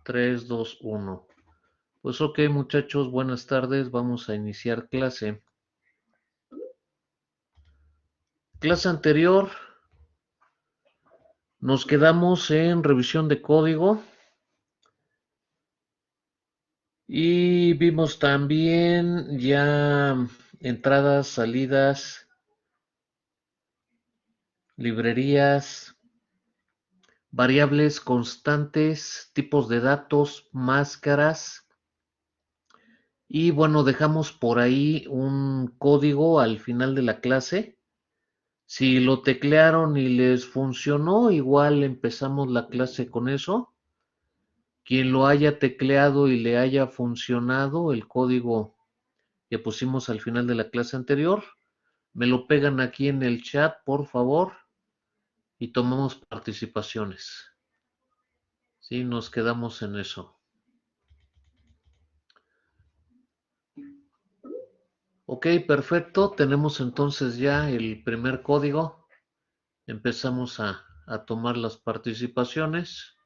3, 2, 1. Pues ok, muchachos, buenas tardes. Vamos a iniciar clase. Clase anterior nos quedamos en revisión de código y vimos también ya entradas, salidas, librerías, variables constantes, tipos de datos, máscaras. Y bueno, dejamos por ahí un código al final de la clase. Si lo teclearon y les funcionó, igual empezamos la clase con eso. Quien lo haya tecleado y le haya funcionado el código que pusimos al final de la clase anterior, me lo pegan aquí en el chat, por favor, y tomamos participaciones. Sí, nos quedamos en eso. Ok, perfecto. Tenemos entonces ya el primer código. Empezamos a tomar las participaciones.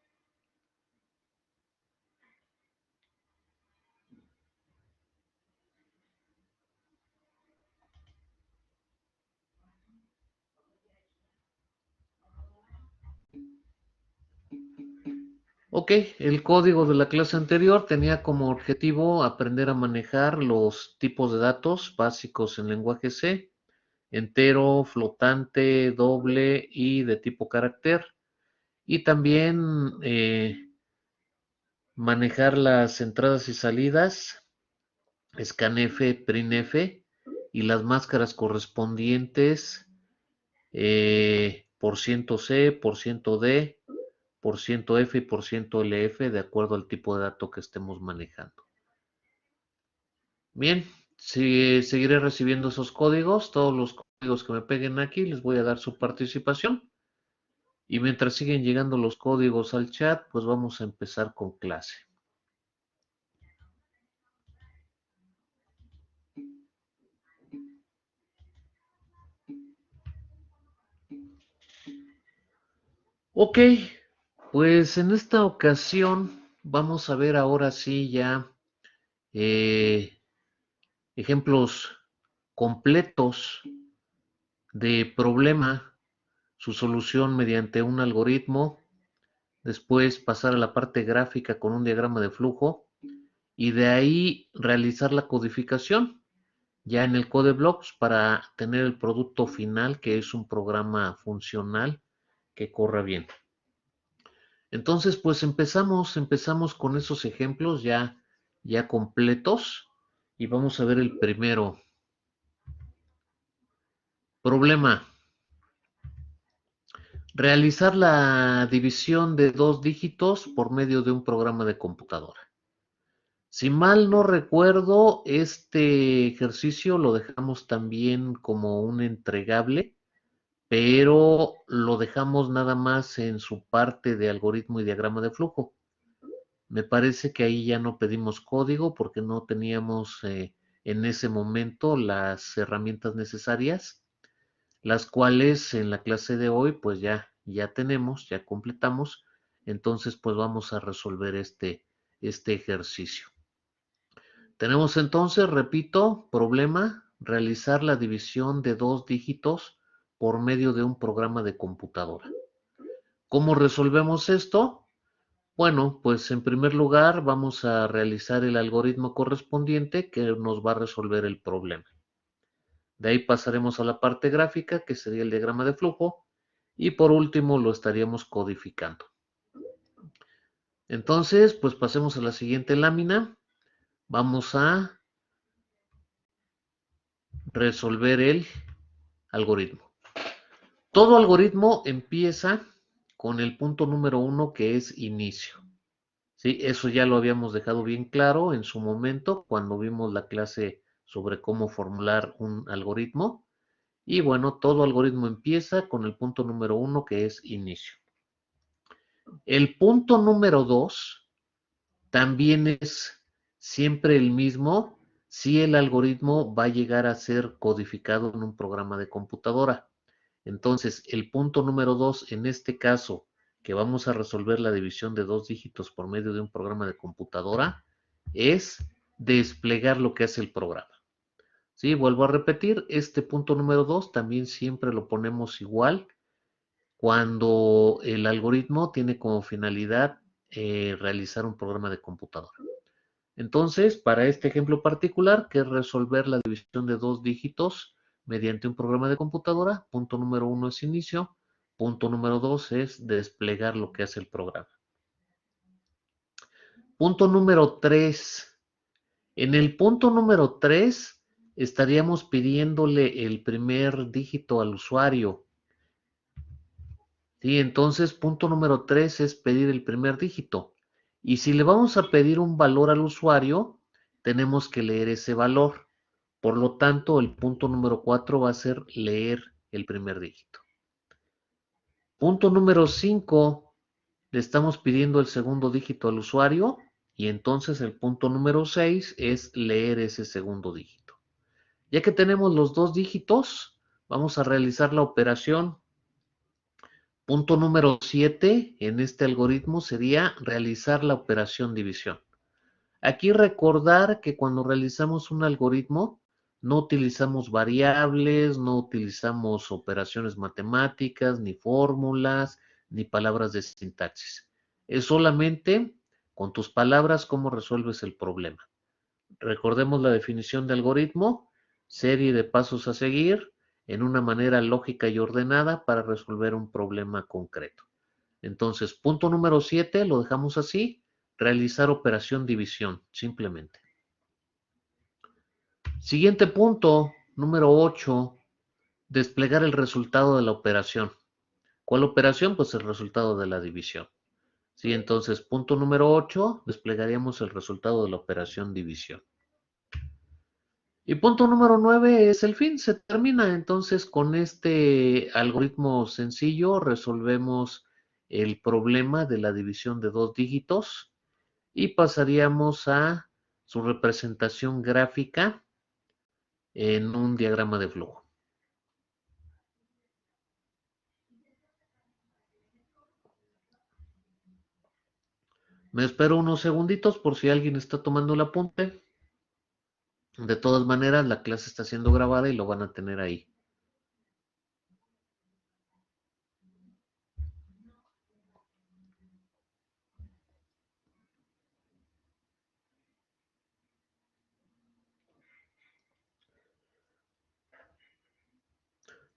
Ok, el código de la clase anterior tenía como objetivo aprender a manejar los tipos de datos básicos en lenguaje C, entero, flotante, doble y de tipo carácter, y también manejar las entradas y salidas, scanf, printf y las máscaras correspondientes, %C, %D, %F y %LF, de acuerdo al tipo de dato que estemos manejando. Bien, seguiré recibiendo esos códigos. Todos los códigos que me peguen aquí les voy a dar su participación. Y mientras siguen llegando los códigos al chat, pues vamos a empezar con clase. Ok, pues en esta ocasión vamos a ver ahora sí ya ejemplos completos de problema, su solución mediante un algoritmo, después pasar a la parte gráfica con un diagrama de flujo y de ahí realizar la codificación ya en el CodeBlocks para tener el producto final, que es un programa funcional que corra bien. Entonces, pues empezamos con esos ejemplos ya completos y vamos a ver el primero. Problema. Realizar la división de 2 dígitos por medio de un programa de computadora. Si mal no recuerdo, este ejercicio lo dejamos también como un entregable, pero lo dejamos nada más en su parte de algoritmo y diagrama de flujo. Me parece que ahí ya no pedimos código porque no teníamos en ese momento las herramientas necesarias, las cuales en la clase de hoy pues ya tenemos, ya completamos. Entonces pues vamos a resolver este ejercicio. Tenemos entonces, repito, problema, realizar la división de 2 dígitos por medio de un programa de computadora. ¿Cómo resolvemos esto? Bueno, pues en primer lugar vamos a realizar el algoritmo correspondiente que nos va a resolver el problema. De ahí pasaremos a la parte gráfica, que sería el diagrama de flujo, y por último lo estaríamos codificando. Entonces, pues pasemos a la siguiente lámina. Vamos a resolver el algoritmo. Todo algoritmo empieza con el punto número 1, que es inicio. ¿Sí? Eso ya lo habíamos dejado bien claro en su momento cuando vimos la clase sobre cómo formular un algoritmo. Y bueno, todo algoritmo empieza con el punto número 1, que es inicio. El punto número 2 también es siempre el mismo si el algoritmo va a llegar a ser codificado en un programa de computadora. Entonces, el punto número 2 en este caso que vamos a resolver la división de dos dígitos por medio de un programa de computadora es desplegar lo que hace el programa. Sí, vuelvo a repetir, este punto número 2 también siempre lo ponemos igual cuando el algoritmo tiene como finalidad realizar un programa de computadora. Entonces, para este ejemplo particular, que es resolver la división de dos dígitos mediante un programa de computadora, punto número 1 es inicio, punto número 2 es desplegar lo que hace el programa. Punto número 3. En el punto número 3 estaríamos pidiéndole el primer dígito al usuario. ¿Sí? Entonces, punto número 3 es pedir el primer dígito. Y si le vamos a pedir un valor al usuario, tenemos que leer ese valor. Por lo tanto, el punto número 4 va a ser leer el primer dígito. Punto número 5, le estamos pidiendo el segundo dígito al usuario y entonces el punto número 6 es leer ese segundo dígito. Ya que tenemos los dos dígitos, vamos a realizar la operación. Punto número 7 en este algoritmo sería realizar la operación división. Aquí recordar que cuando realizamos un algoritmo no utilizamos variables, no utilizamos operaciones matemáticas, ni fórmulas, ni palabras de sintaxis. Es solamente con tus palabras cómo resuelves el problema. Recordemos la definición de algoritmo, serie de pasos a seguir en una manera lógica y ordenada para resolver un problema concreto. Entonces, punto número 7, lo dejamos así, realizar operación división, simplemente. Siguiente punto, número 8, desplegar el resultado de la operación. ¿Cuál operación? Pues el resultado de la división. Sí, entonces, punto número 8, desplegaríamos el resultado de la operación división. Y punto número 9 es el fin, se termina. Entonces, con este algoritmo sencillo resolvemos el problema de la división de dos dígitos y pasaríamos a su representación gráfica en un diagrama de flujo. Me espero unos segunditos por si alguien está tomando el apunte. De todas maneras, la clase está siendo grabada y lo van a tener ahí.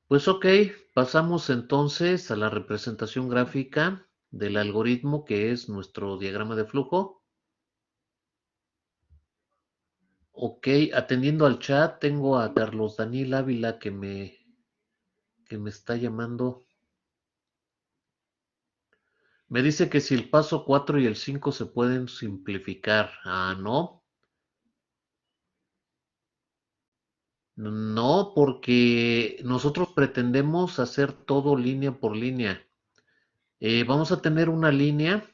Pues ok, pasamos entonces a la representación gráfica del algoritmo que es nuestro diagrama de flujo. Ok, atendiendo al chat, tengo a Carlos Daniel Ávila que me está llamando. Me dice que si el paso 4 y el 5 se pueden simplificar. Ah, no. No, porque nosotros pretendemos hacer todo línea por línea. Vamos a tener una línea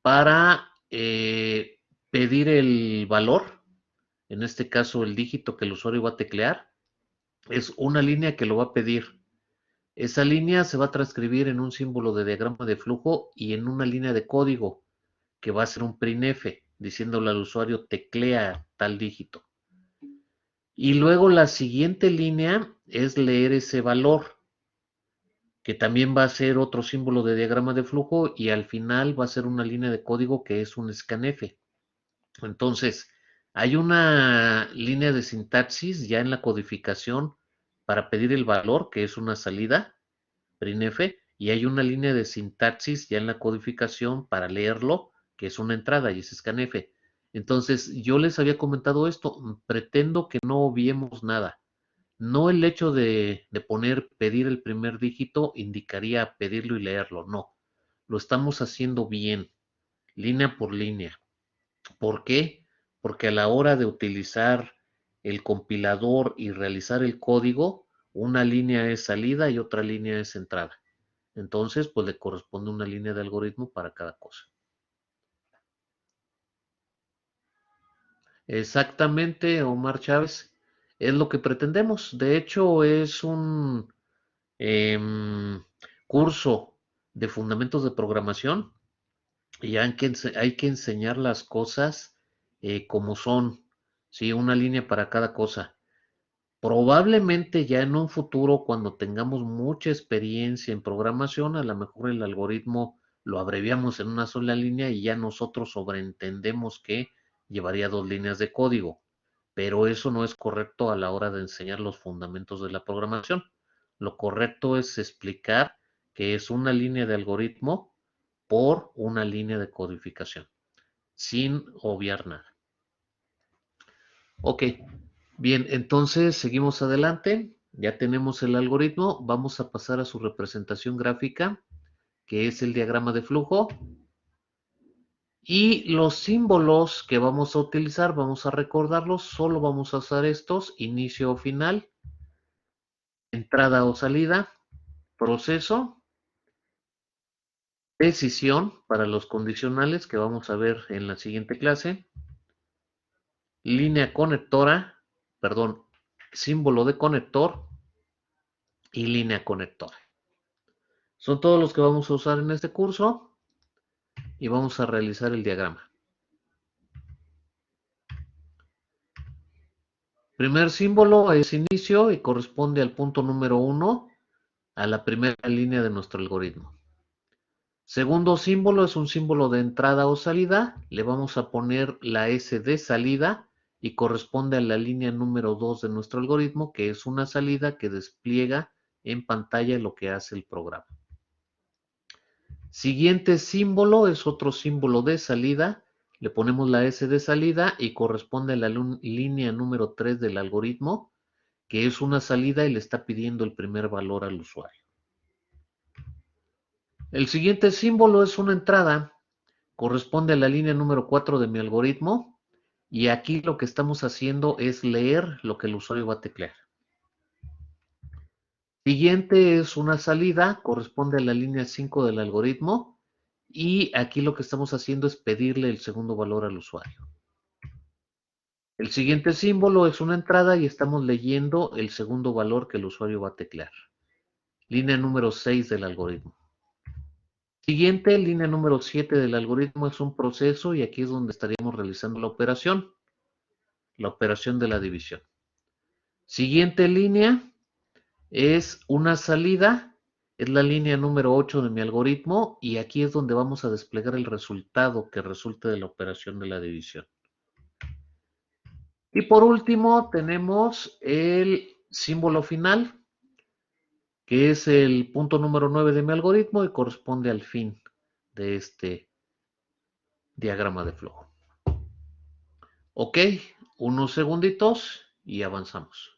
para pedir el valor, en este caso el dígito que el usuario va a teclear. Es una línea que lo va a pedir. Esa línea se va a transcribir en un símbolo de diagrama de flujo y en una línea de código que va a ser un printf, diciéndole al usuario teclea tal dígito. Y luego la siguiente línea es leer ese valor, que también va a ser otro símbolo de diagrama de flujo y al final va a ser una línea de código que es un scanf. Entonces, hay una línea de sintaxis ya en la codificación para pedir el valor, que es una salida, printf, y hay una línea de sintaxis ya en la codificación para leerlo, que es una entrada y es scanf. Entonces, yo les había comentado esto, pretendo que no obviemos nada. No el hecho de poner pedir el primer dígito indicaría pedirlo y leerlo, no. Lo estamos haciendo bien, línea por línea. ¿Por qué? Porque a la hora de utilizar el compilador y realizar el código, una línea es salida y otra línea es entrada. Entonces, pues le corresponde una línea de algoritmo para cada cosa. Exactamente, Omar Chávez, es lo que pretendemos. De hecho, es un curso de fundamentos de programación y hay que enseñar las cosas como son, ¿sí? Una línea para cada cosa. Probablemente ya en un futuro, cuando tengamos mucha experiencia en programación, a lo mejor el algoritmo lo abreviamos en una sola línea y ya nosotros sobreentendemos que llevaría dos líneas de código. Pero eso no es correcto a la hora de enseñar los fundamentos de la programación. Lo correcto es explicar que es una línea de algoritmo por una línea de codificación, sin obviar nada. Ok, bien, entonces seguimos adelante. Ya tenemos el algoritmo. Vamos a pasar a su representación gráfica, que es el diagrama de flujo. Y los símbolos que vamos a utilizar, vamos a recordarlos. Solo vamos a usar estos: inicio o final, entrada o salida, proceso, decisión para los condicionales que vamos a ver en la siguiente clase, línea conectora, perdón, símbolo de conector y línea conectora. Son todos los que vamos a usar en este curso y vamos a realizar el diagrama. Primer símbolo es inicio y corresponde al punto número 1, a la primera línea de nuestro algoritmo. Segundo símbolo es un símbolo de entrada o salida. Le vamos a poner la S de salida y corresponde a la línea número 2 de nuestro algoritmo, que es una salida que despliega en pantalla lo que hace el programa. Siguiente símbolo es otro símbolo de salida. Le ponemos la S de salida y corresponde a la línea número 3 del algoritmo, que es una salida y le está pidiendo el primer valor al usuario. El siguiente símbolo es una entrada. Corresponde a la línea número 4 de mi algoritmo y aquí lo que estamos haciendo es leer lo que el usuario va a teclear. Siguiente es una salida, corresponde a la línea 5 del algoritmo y aquí lo que estamos haciendo es pedirle el segundo valor al usuario. El siguiente símbolo es una entrada y estamos leyendo el segundo valor que el usuario va a teclear. Línea número 6 del algoritmo. Siguiente, línea número 7 del algoritmo, es un proceso y aquí es donde estaríamos realizando la operación de la división. Siguiente línea es una salida, es la línea número 8 de mi algoritmo y aquí es donde vamos a desplegar el resultado que resulte de la operación de la división. Y por último tenemos el símbolo final, que es el punto número 9 de mi algoritmo y corresponde al fin de este diagrama de flujo. Ok, unos segunditos y avanzamos.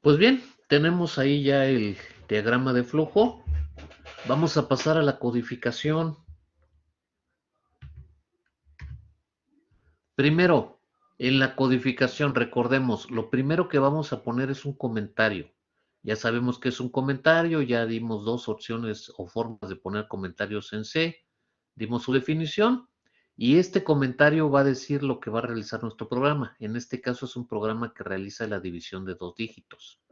Pues bien, tenemos ahí ya el diagrama de flujo. Vamos a pasar a la codificación. Primero, en la codificación, recordemos, lo primero que vamos a poner es un comentario. Ya sabemos que es un comentario, ya dimos dos opciones o formas de poner comentarios en C, dimos su definición y este comentario va a decir lo que va a realizar nuestro programa. En este caso es un programa que realiza la división de dos dígitos.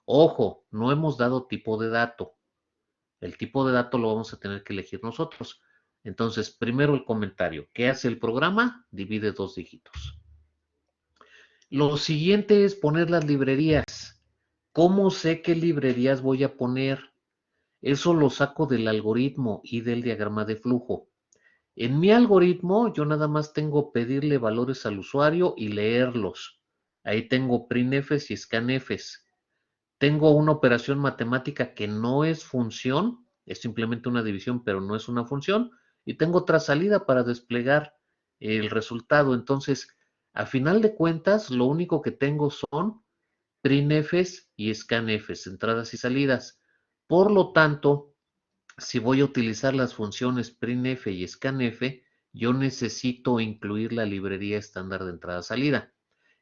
Ojo, no hemos dado tipo de dato. El tipo de dato lo vamos a tener que elegir nosotros. Entonces, primero el comentario. ¿Qué hace el programa? Divide dos dígitos. Lo siguiente es poner las librerías. ¿Cómo sé qué librerías voy a poner? Eso lo saco del algoritmo y del diagrama de flujo. En mi algoritmo, yo nada más tengo pedirle valores al usuario y leerlos. Ahí tengo printfs y scanfs. Tengo una operación matemática que no es función, es simplemente una división, pero no es una función. Y tengo otra salida para desplegar el resultado. Entonces, a final de cuentas, lo único que tengo son printfs y scanfs, entradas y salidas. Por lo tanto, si voy a utilizar las funciones printf y scanf, yo necesito incluir la librería estándar de entrada-salida.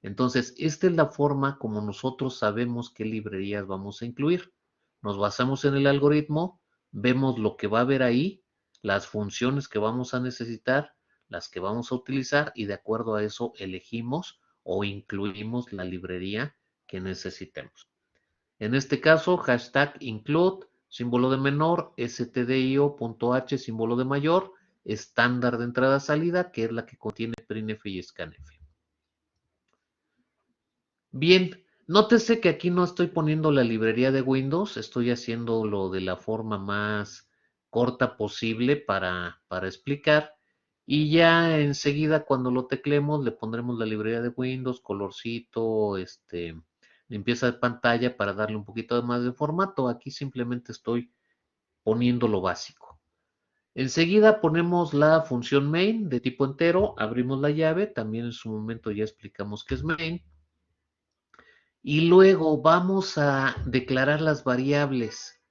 Entonces, esta es la forma como nosotros sabemos qué librerías vamos a incluir. Nos basamos en el algoritmo, vemos lo que va a haber ahí, las funciones que vamos a necesitar, las que vamos a utilizar y de acuerdo a eso elegimos o incluimos la librería que necesitemos. En este caso, hashtag include, símbolo de menor, stdio.h, símbolo de mayor, estándar de entrada-salida, que es la que contiene printf y scanf. Bien, nótese que aquí no estoy poniendo la librería de Windows, estoy haciéndolo de la forma más corta posible para explicar. Y ya enseguida cuando lo teclemos le pondremos la librería de Windows, colorcito, limpieza de pantalla para darle un poquito más de formato. Aquí simplemente estoy poniendo lo básico. Enseguida ponemos la función main de tipo entero, abrimos la llave, también en su momento ya explicamos qué es main. Y luego vamos a declarar las variables.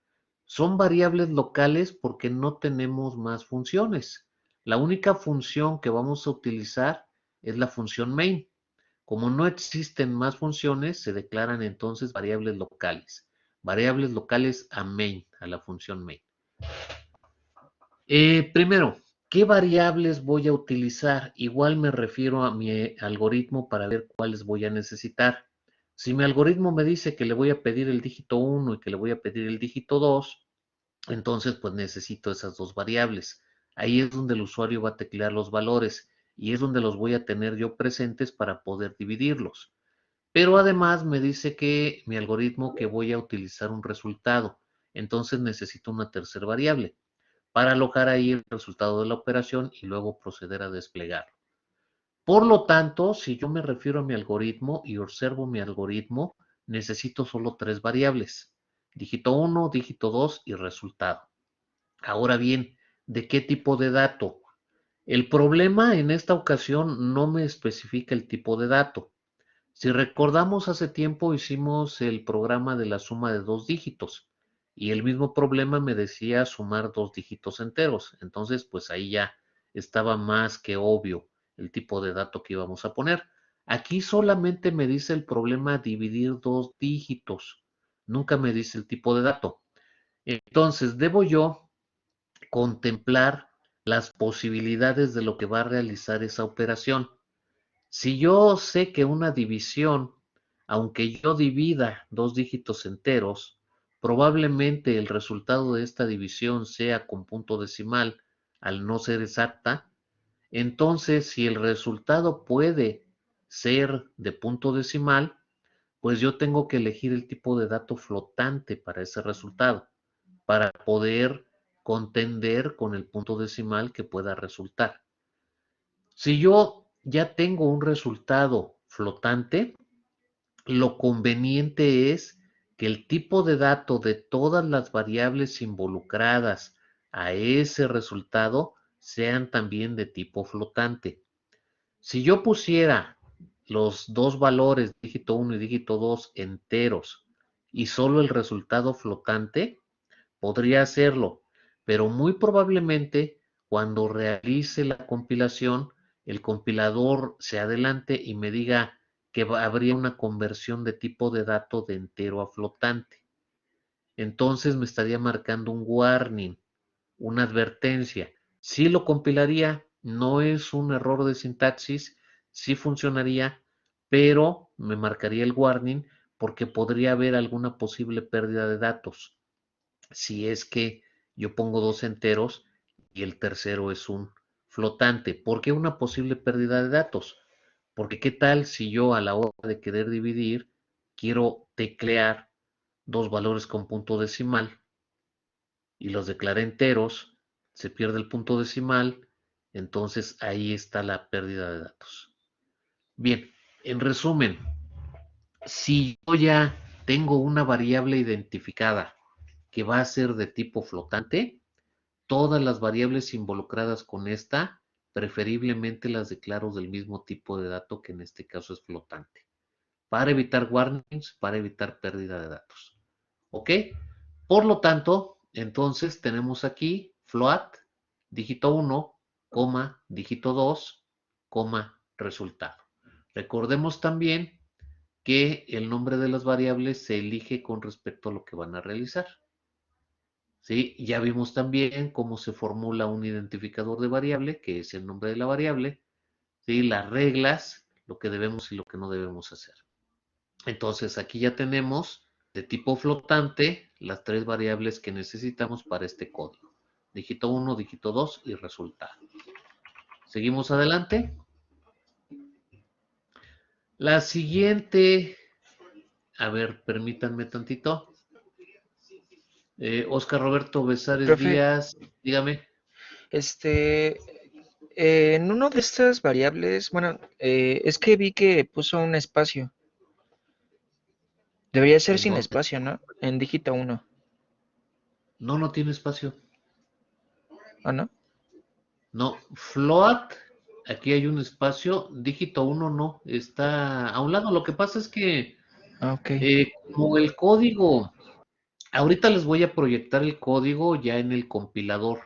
Son variables locales porque no tenemos más funciones. La única función que vamos a utilizar es la función main. Como no existen más funciones, se declaran entonces variables locales. Variables locales a main, a la función main. Primero, ¿qué variables voy a utilizar? Igual me refiero a mi algoritmo para ver cuáles voy a necesitar. Si mi algoritmo me dice que le voy a pedir el dígito 1 y que le voy a pedir el dígito 2, entonces pues necesito esas dos variables. Ahí es donde el usuario va a teclear los valores y es donde los voy a tener yo presentes para poder dividirlos. Pero además me dice que mi algoritmo que voy a utilizar un resultado. Entonces necesito una tercera variable para alojar ahí el resultado de la operación y luego proceder a desplegarlo. Por lo tanto, si yo me refiero a mi algoritmo y observo mi algoritmo, necesito solo tres variables. Dígito 1, dígito 2 y resultado. Ahora bien, ¿de qué tipo de dato? El problema en esta ocasión no me especifica el tipo de dato. Si recordamos hace tiempo hicimos el programa de la suma de dos dígitos y el mismo problema me decía sumar dos dígitos enteros. Entonces, pues ahí ya estaba más que obvio el tipo de dato que íbamos a poner. Aquí solamente me dice el problema dividir dos dígitos. Nunca me dice el tipo de dato. Entonces, debo yo contemplar las posibilidades de lo que va a realizar esa operación. Si yo sé que una división, aunque yo divida dos dígitos enteros, probablemente el resultado de esta división sea con punto decimal al no ser exacta, entonces si el resultado puede ser de punto decimal, pues yo tengo que elegir el tipo de dato flotante para ese resultado, para poder contender con el punto decimal que pueda resultar. Si yo ya tengo un resultado flotante, lo conveniente es que el tipo de dato de todas las variables involucradas a ese resultado sean también de tipo flotante. Si yo pusiera los dos valores, dígito 1 y dígito 2, enteros y solo el resultado flotante, podría hacerlo, pero muy probablemente cuando realice la compilación, el compilador se adelante y me diga que habría una conversión de tipo de dato de entero a flotante. Entonces me estaría marcando un warning, una advertencia. Sí lo compilaría, no es un error de sintaxis, sí funcionaría, pero me marcaría el warning porque podría haber alguna posible pérdida de datos si es que yo pongo dos enteros y el tercero es un flotante. ¿Por qué una posible pérdida de datos? Porque qué tal si yo a la hora de querer dividir quiero teclear dos valores con punto decimal y los declaré enteros, se pierde el punto decimal, entonces ahí está la pérdida de datos. Bien, en resumen, si yo ya tengo una variable identificada que va a ser de tipo flotante, todas las variables involucradas con esta, preferiblemente las declaro del mismo tipo de dato que en este caso es flotante, para evitar warnings, para evitar pérdida de datos. ¿Ok? Por lo tanto, entonces tenemos aquí float, dígito 1, coma, dígito 2, coma, resultado. Recordemos también que el nombre de las variables se elige con respecto a lo que van a realizar. ¿Sí? Ya vimos también cómo se formula un identificador de variable, que es el nombre de la variable, ¿sí? Las reglas, lo que debemos y lo que no debemos hacer. Entonces aquí ya tenemos de tipo flotante las tres variables que necesitamos para este código. Dígito 1, dígito 2 y resultado. Seguimos adelante. La siguiente, a ver, permítanme tantito. Oscar Roberto Besares Profe, Díaz, dígame. este, en uno de estas variables, bueno, es que vi que puso un espacio. Debería ser ¿En sin dónde? espacio, ¿no? En dígito uno, No, no tiene espacio. ¿o no? No, float, aquí hay un espacio, dígito 1 no, está a un lado. Lo que pasa es que Ah, ok, como el código, ahorita les voy a proyectar el código ya en el compilador,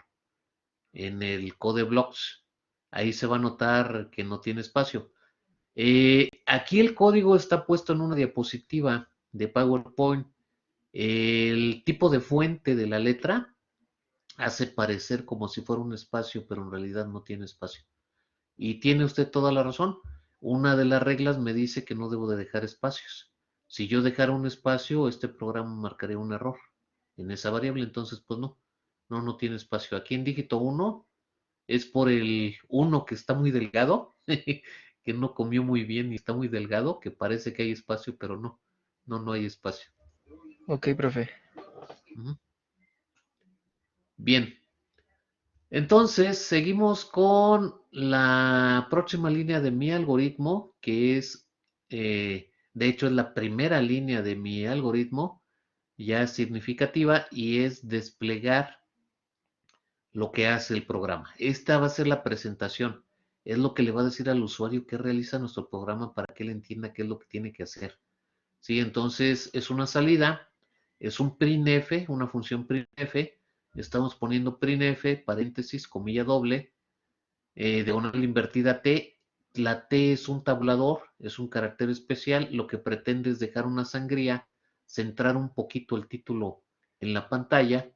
en el CodeBlocks. Ahí se va a notar que no tiene espacio. Aquí el código está puesto en una diapositiva de PowerPoint. El tipo de fuente de la letra hace parecer como si fuera un espacio, pero en realidad no tiene espacio. Y tiene usted toda la razón. Una de las reglas me dice que no debo de dejar espacios. Si yo dejara un espacio, este programa marcaría un error en esa variable, entonces pues no, no tiene espacio. Aquí en dígito 1 es por el 1 que está muy delgado, que no comió muy bien y está muy delgado, que parece que hay espacio, pero no hay espacio. ok, profe. Ujú. Bien, entonces, seguimos con la próxima línea de mi algoritmo, que es, de hecho, es la primera línea de mi algoritmo, ya es significativa, y es desplegar lo que hace el programa. Esta va a ser la presentación, es lo que le va a decir al usuario que realiza nuestro programa para que él entienda qué es lo que tiene que hacer. ¿Sí? Entonces, es una salida, es un printf, una función printf, estamos poniendo printf, paréntesis, comilla doble, diagonal invertida T. La T es un tabulador, es un carácter especial. Lo que pretende es dejar una sangría, centrar un poquito el título en la pantalla.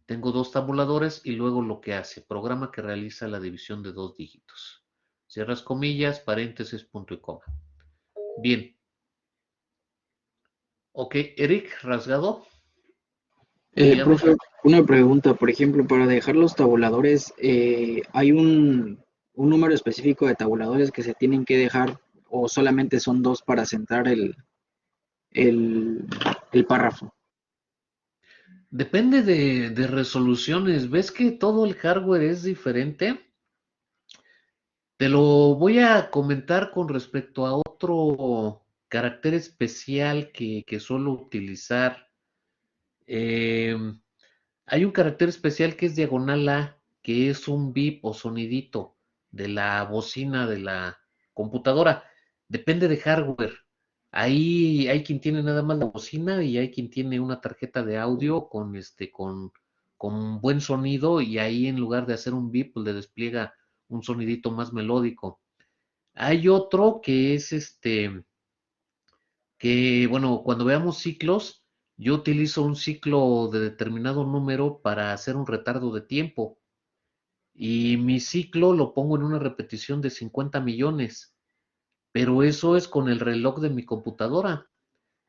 Tengo dos tabuladores y luego lo que hace, programa que realiza la división de dos dígitos. Cierras comillas, paréntesis, punto y coma. Bien. Ok, Eric, rasgado, dígame. Profe, una pregunta, por ejemplo, para dejar los tabuladores, ¿hay un número específico de tabuladores que se tienen que dejar o solamente son dos para centrar el, el párrafo? Depende de resoluciones. ¿Ves que todo el hardware es diferente? Te lo voy a comentar con respecto a otro carácter especial que suelo utilizar. Em, Hay un carácter especial que es diagonal A, que es un bip o sonidito de la bocina de la computadora. Depende de hardware. Ahí hay quien tiene nada más la bocina y hay quien tiene una tarjeta de audio con buen sonido y ahí en lugar de hacer un bip, pues le despliega un sonidito más melódico. Hay otro que es que bueno, cuando veamos ciclos, yo utilizo un ciclo de determinado número para hacer un retardo de tiempo. Y mi ciclo lo pongo en una repetición de 50 millones. Pero eso es con el reloj de mi computadora.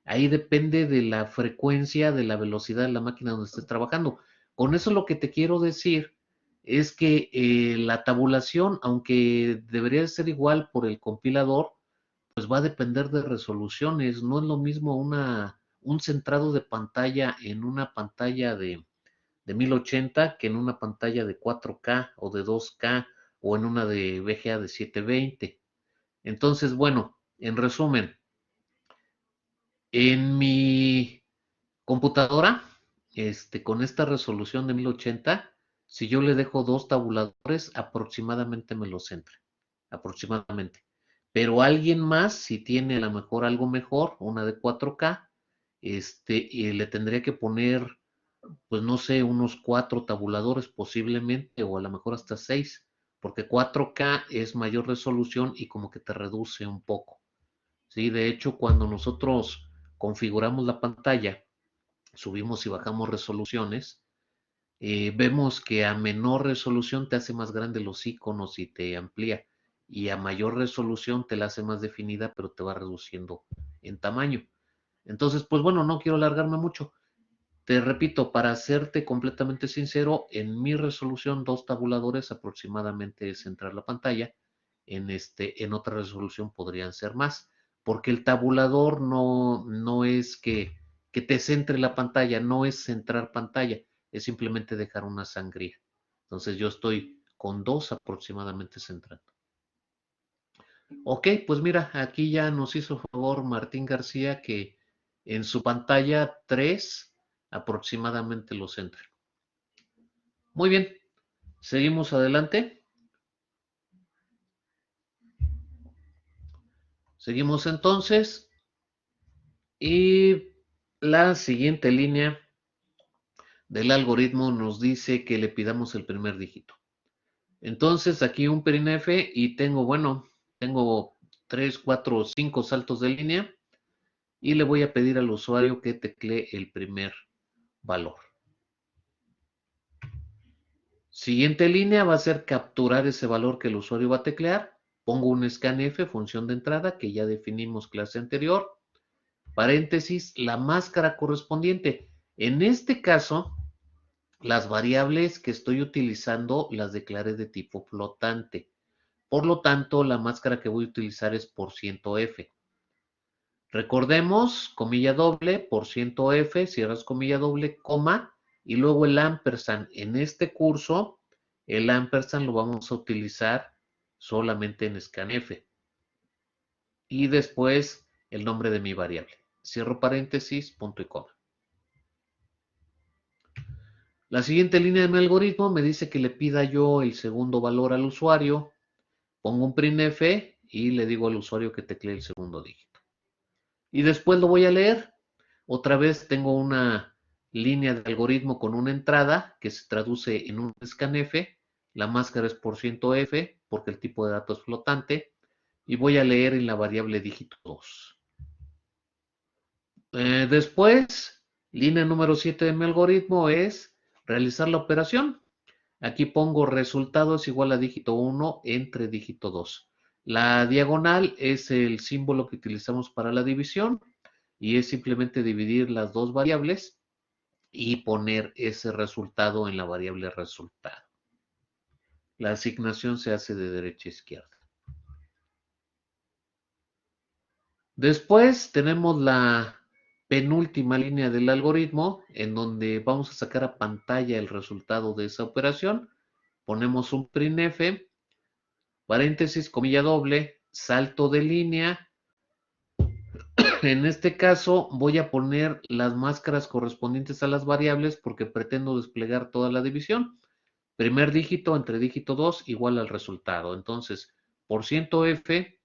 Ahí depende de la frecuencia, de la velocidad de la máquina donde estés trabajando. Con eso lo que te quiero decir es que la tabulación, aunque debería ser igual por el compilador, pues va a depender de resoluciones. No es lo mismo un centrado de pantalla en una pantalla de 1080 que en una pantalla de 4K o de 2K o en una de VGA de 720. Entonces, bueno, en resumen, en mi computadora, con esta resolución de 1080, si yo le dejo dos tabuladores, aproximadamente me lo centra. Aproximadamente. Pero alguien más, si tiene a lo mejor algo mejor, una de 4K, y le tendría que poner pues no sé, unos 4 tabuladores posiblemente, o a lo mejor hasta 6, porque 4K es mayor resolución y como que te reduce un poco. Sí, de hecho, cuando nosotros configuramos la pantalla, subimos y bajamos resoluciones, vemos que a menor resolución te hace más grande los iconos y te amplía, y a mayor resolución te la hace más definida, pero te va reduciendo en tamaño. Entonces, pues bueno, no quiero alargarme mucho. Te repito, para serte completamente sincero, en mi resolución, 2 tabuladores aproximadamente es centrar la pantalla. En otra resolución podrían ser más, porque el tabulador no es que te centre la pantalla, no es centrar pantalla, es simplemente dejar una sangría. Entonces yo estoy con 2 aproximadamente centrando. Ok, pues mira, aquí ya nos hizo favor Martín García que en su pantalla 3 aproximadamente lo centre. Muy bien, seguimos adelante. Seguimos entonces y la siguiente línea del algoritmo nos dice que le pidamos el primer dígito. Entonces aquí un printf y tengo 3, 4, 5 saltos de línea y le voy a pedir al usuario que teclee el primer valor. Siguiente línea va a ser capturar ese valor que el usuario va a teclear. Pongo un scanf, función de entrada, que ya definimos clase anterior. Paréntesis, la máscara correspondiente. En este caso, las variables que estoy utilizando las declaré de tipo flotante. Por lo tanto, la máscara que voy a utilizar es %f. Recordemos, comilla doble, %f, cierras comilla doble, coma, y luego el ampersand. En este curso, el ampersand lo vamos a utilizar solamente en scanf. Y después el nombre de mi variable. Cierro paréntesis, punto y coma. La siguiente línea de mi algoritmo me dice que le pida yo el segundo valor al usuario. Pongo un printf y le digo al usuario que teclee el segundo dígito. Y después lo voy a leer. Otra vez tengo una línea de algoritmo con una entrada que se traduce en un scanf. La máscara es %f porque el tipo de dato es flotante. Y voy a leer en la variable dígito 2. Después, línea número 7 de mi algoritmo es realizar la operación. Aquí pongo resultado es igual a dígito 1 entre dígito 2. La diagonal es el símbolo que utilizamos para la división y es simplemente dividir las dos variables y poner ese resultado en la variable resultado. La asignación se hace de derecha a izquierda. Después tenemos la penúltima línea del algoritmo en donde vamos a sacar a pantalla el resultado de esa operación. Ponemos un printf, paréntesis, comilla doble, salto de línea. En este caso voy a poner las máscaras correspondientes a las variables porque pretendo desplegar toda la división. Primer dígito entre dígito 2 igual al resultado. Entonces, %f,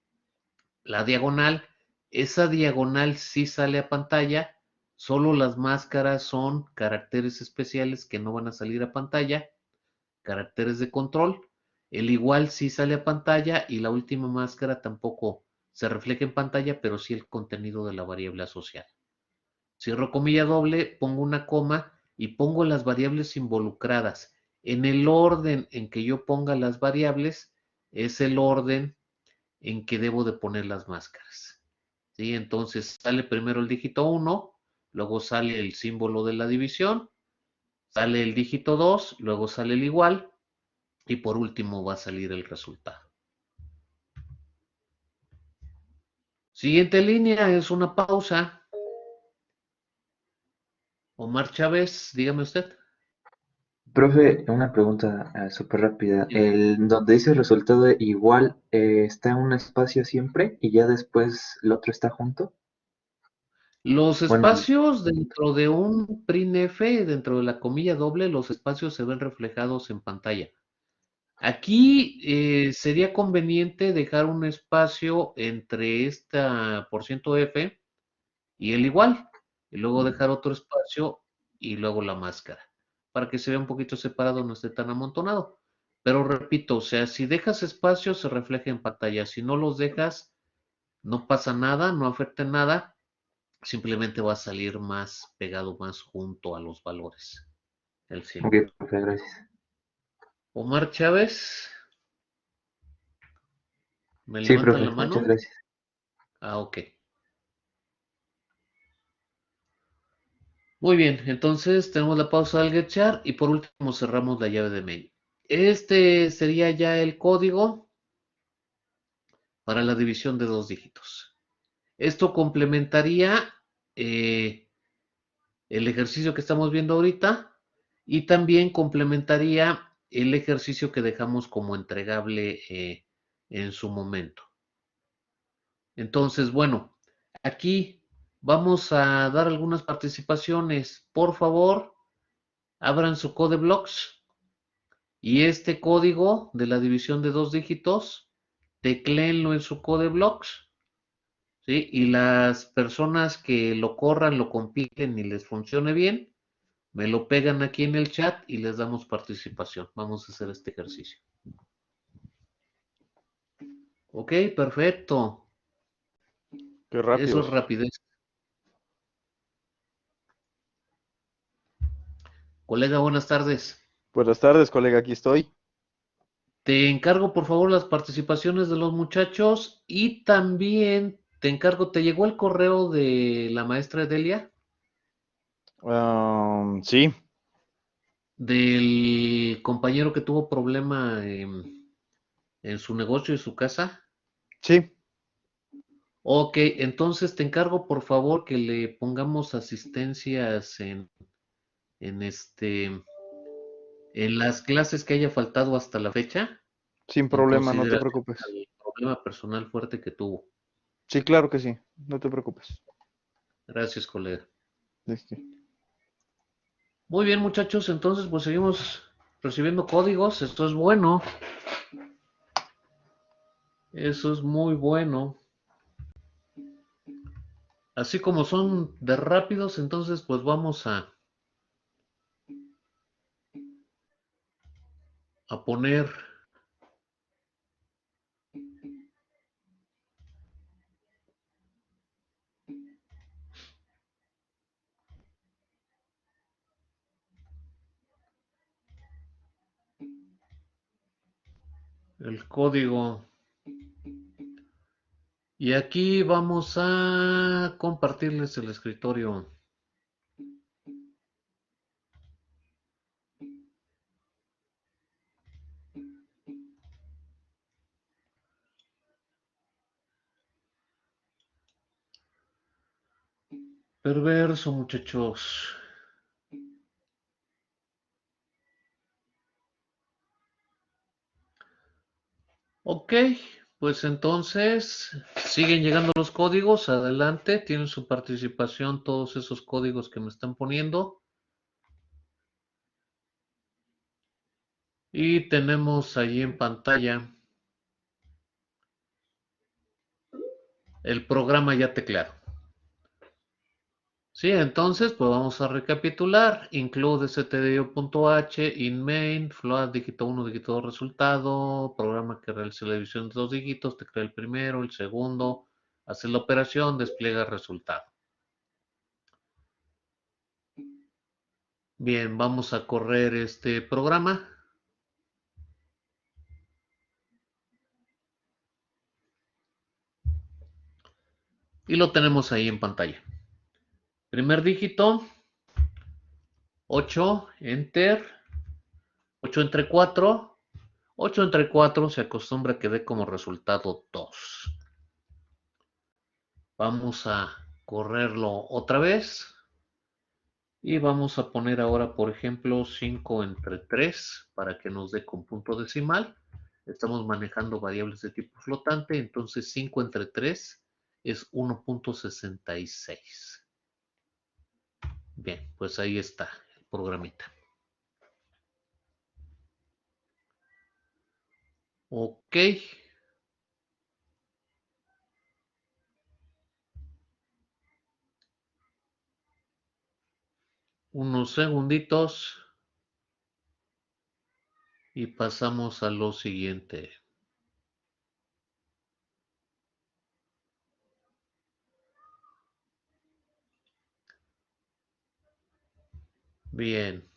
la diagonal, esa diagonal sí sale a pantalla, solo las máscaras son caracteres especiales que no van a salir a pantalla, caracteres de control, el igual sí sale a pantalla y la última máscara tampoco se refleja en pantalla, pero sí el contenido de la variable asociada. Cierro comilla doble, pongo una coma y pongo las variables involucradas. En el orden en que yo ponga las variables es el orden en que debo de poner las máscaras. ¿Sí? Entonces sale primero el dígito 1, luego sale el símbolo de la división, sale el dígito 2, luego sale el igual y por último va a salir el resultado. Siguiente línea es una pausa. Omar Chávez, dígame usted. Profe, una pregunta súper rápida. Dígame. El donde dice resultado igual, ¿está en un espacio siempre y ya después el otro está junto? Los Bueno, espacios dentro de un printf, dentro de la comilla doble, los espacios se ven reflejados en pantalla. Aquí sería conveniente dejar un espacio entre esta %f y el igual, y luego dejar otro espacio y luego la máscara, para que se vea un poquito separado, no esté tan amontonado. Pero repito, o sea, si dejas espacio se refleja en pantalla, si no los dejas, no pasa nada, no afecta en nada, simplemente va a salir más pegado, más junto a los valores, el Ok, símbolo. profe, gracias. Omar Chávez, ¿me Sí, levantan la profe, muchas mano? gracias. Ah, ok. Muy bien, entonces tenemos la pausa del getchar y por último cerramos la llave de main. Este sería ya el código para la división de dos dígitos. Esto complementaría eh, el ejercicio que estamos viendo ahorita y también complementaría el ejercicio que dejamos como entregable en su momento. Entonces, bueno, aquí vamos a dar algunas participaciones. Por favor, abran su code blocks y este código de la división de dos dígitos, tecléenlo en su code blocks. ¿Sí? Y las personas que lo corran, lo compilen y les funcione bien, me lo pegan aquí en el chat y les damos participación. Vamos a hacer este ejercicio. Ok, perfecto. Qué Eso es rápidos. rapidez. Colega, buenas tardes. Buenas tardes, colega, aquí estoy. Te encargo, por favor, las participaciones de los muchachos y también te encargo, ¿te llegó el correo de la maestra Delia? Sí, Del compañero que tuvo problema en su negocio y su casa. sí, Ok, entonces te encargo por favor que le pongamos asistencias en en las clases que haya faltado hasta la fecha, sin en problema, no te consideración preocupes. al problema personal fuerte que tuvo. Sí, claro que sí, no te preocupes. Gracias, colega. Listo. Muy bien, muchachos, entonces pues seguimos recibiendo códigos. Esto es bueno. Eso es muy bueno. Así como son de rápidos, entonces pues vamos a poner el código. Y aquí vamos a compartirles el escritorio. Perverso, muchachos. Ok, pues entonces siguen llegando los códigos. Adelante, tienen su participación todos esos códigos que me están poniendo. Y tenemos ahí en pantalla el programa ya tecleado. Sí, entonces, pues vamos a recapitular. Include stdio.h, in main, float, dígito 1, dígito 2, resultado, programa que realiza la división de dos dígitos, te crea el primero, el segundo, hace la operación, despliega el resultado. Bien, vamos a correr este programa. Y lo tenemos ahí en pantalla. Primer dígito, 8, enter, 8 entre 4. 8 entre 4 se acostumbra que dé como resultado 2. Vamos a correrlo otra vez. Y vamos a poner ahora, por ejemplo, 5 entre 3 para que nos dé con punto decimal. Estamos manejando variables de tipo flotante, entonces 5 entre 3 es 1.66. Bien, pues ahí está el programita. Ok. unos segunditos y pasamos a lo siguiente. Bien.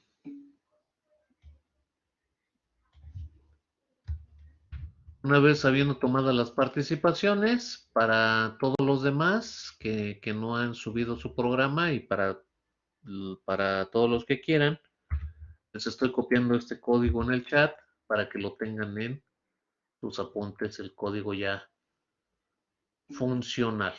Una vez habiendo tomado las participaciones, para todos los demás que no han subido su programa y para todos los que quieran, les estoy copiando este código en el chat para que lo tengan en sus apuntes, el código ya funcional.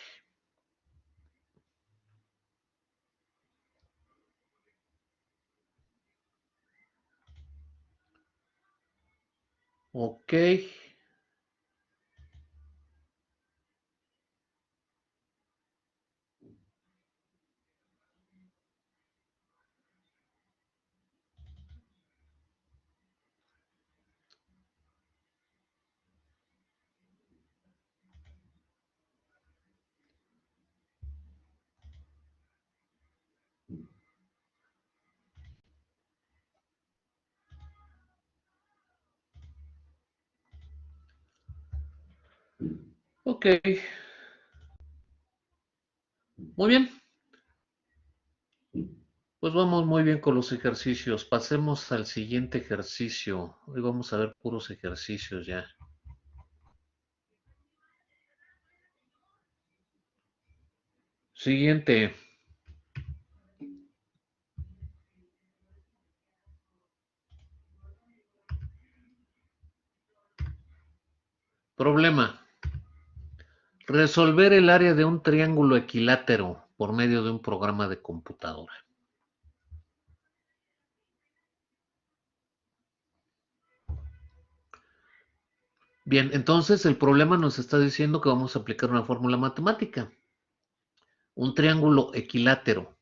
Ok. Ok. Muy bien. Pues vamos muy bien con los ejercicios. Pasemos al siguiente ejercicio. Hoy vamos a ver puros ejercicios ya. Siguiente. Problema. Resolver el área de un triángulo equilátero por medio de un programa de computadora. Bien, entonces el problema nos está diciendo que vamos a aplicar una fórmula matemática. Un triángulo equilátero.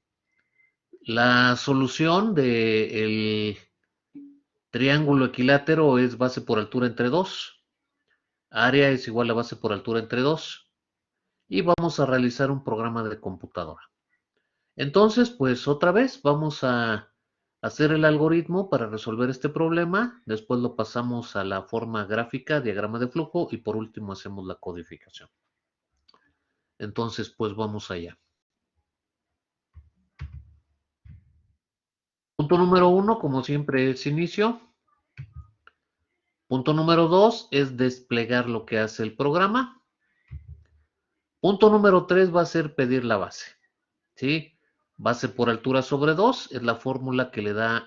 La solución del triángulo equilátero es base por altura entre 2. Área es igual a base por altura entre 2. Y vamos a realizar un programa de computadora. Entonces, pues otra vez vamos a hacer el algoritmo para resolver este problema. Después lo pasamos a la forma gráfica, diagrama de flujo y por último hacemos la codificación. Entonces, pues vamos allá. Punto número 1, como siempre, es inicio. Punto número 2 es desplegar lo que hace el programa. Punto número 3 va a ser pedir la base. ¿Sí? Base por altura sobre 2 es la fórmula que le da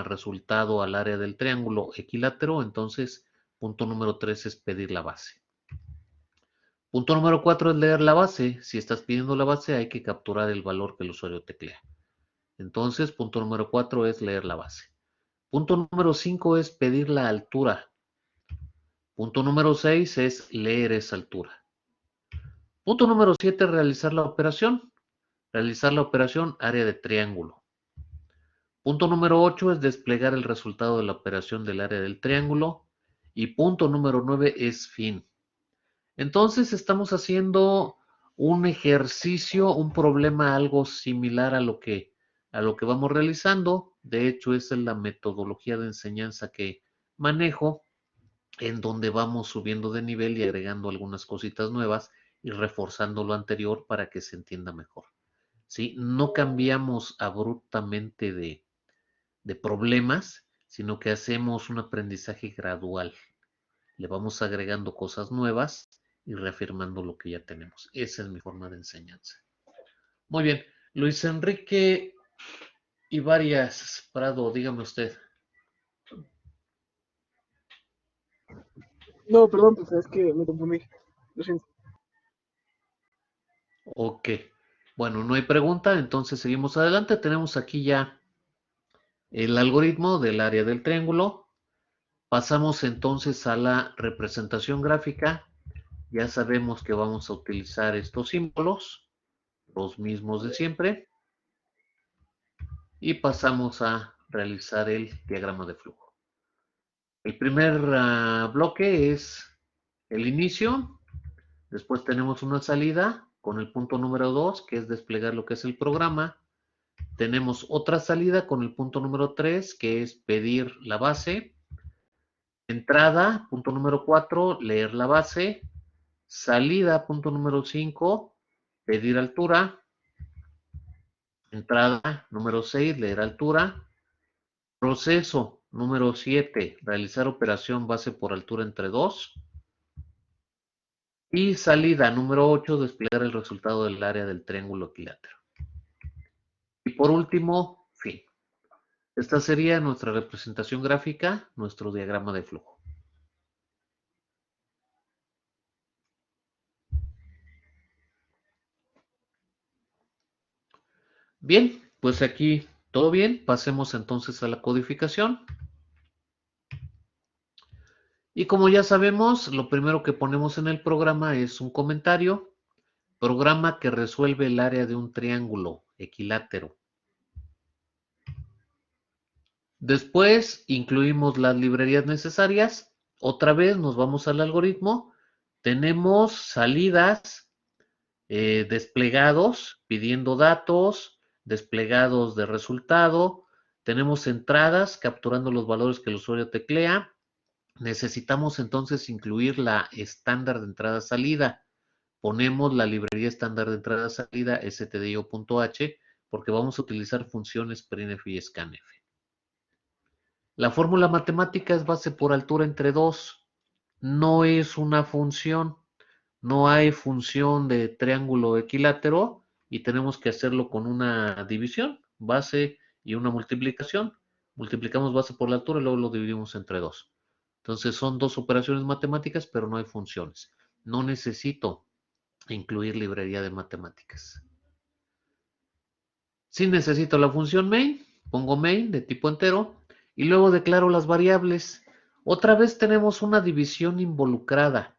resultado al área del triángulo equilátero. Entonces, punto número 3 es pedir la base. Punto número 4 es leer la base. Si estás pidiendo la base, hay que capturar el valor que el usuario teclea. Entonces, punto número 4 es leer la base. Punto número 5 es pedir la altura. Punto número 6 es leer esa altura. Punto número 7 es realizar la operación. Realizar la operación área de triángulo. Punto número 8 es desplegar el resultado de la operación del área del triángulo. Y punto número 9 es fin. Entonces estamos haciendo un ejercicio, un problema algo similar a lo que vamos realizando. De hecho, esa es la metodología de enseñanza que manejo, en donde vamos subiendo de nivel y agregando algunas cositas nuevas y reforzando lo anterior para que se entienda mejor. ¿Sí? No cambiamos abruptamente de problemas, sino que hacemos un aprendizaje gradual. Le vamos agregando cosas nuevas y reafirmando lo que ya tenemos. Esa es mi forma de enseñanza. Muy bien. Luis Enrique Ibarias Prado, dígame usted. No, perdón, pues es que me confundí. Lo siento. Ok. Bueno, no hay pregunta, entonces seguimos adelante. Tenemos aquí ya el algoritmo del área del triángulo. Pasamos entonces a la representación gráfica. Ya sabemos que vamos a utilizar estos símbolos, los mismos de siempre. Y pasamos a realizar el diagrama de flujo. El primer bloque es el inicio. Después tenemos una salida con el punto número 2, que es desplegar lo que es el programa. Tenemos otra salida con el punto número 3, que es pedir la base. Entrada, punto número 4, leer la base. Salida, punto número 5, pedir altura. Entrada, número 6, leer altura. Proceso, número 7, realizar operación base por altura entre 2. Y salida, número 8, desplegar el resultado del área del triángulo equilátero. Y por último, fin. Esta sería nuestra representación gráfica, nuestro diagrama de flujo. Bien, pues aquí todo bien. Pasemos entonces a la codificación. Y como ya sabemos, lo primero que ponemos en el programa es un comentario. Programa que resuelve el área de un triángulo equilátero. Después incluimos las librerías necesarias. Otra vez nos vamos al algoritmo. Tenemos salidas, desplegados, pidiendo datos, desplegados de resultado. Tenemos entradas, capturando los valores que el usuario teclea. Necesitamos entonces incluir la estándar de entrada-salida. Ponemos la librería estándar de entrada-salida stdio.h porque vamos a utilizar funciones printf y scanf. La fórmula matemática es base por altura entre 2. No es una función. No hay función de triángulo equilátero y tenemos que hacerlo con una división, base y una multiplicación. Multiplicamos base por la altura y luego lo dividimos entre 2. Entonces son dos operaciones matemáticas, pero no hay funciones. No necesito incluir librería de matemáticas. Si necesito la función main, pongo main de tipo entero y luego declaro las variables. Otra vez tenemos una división involucrada.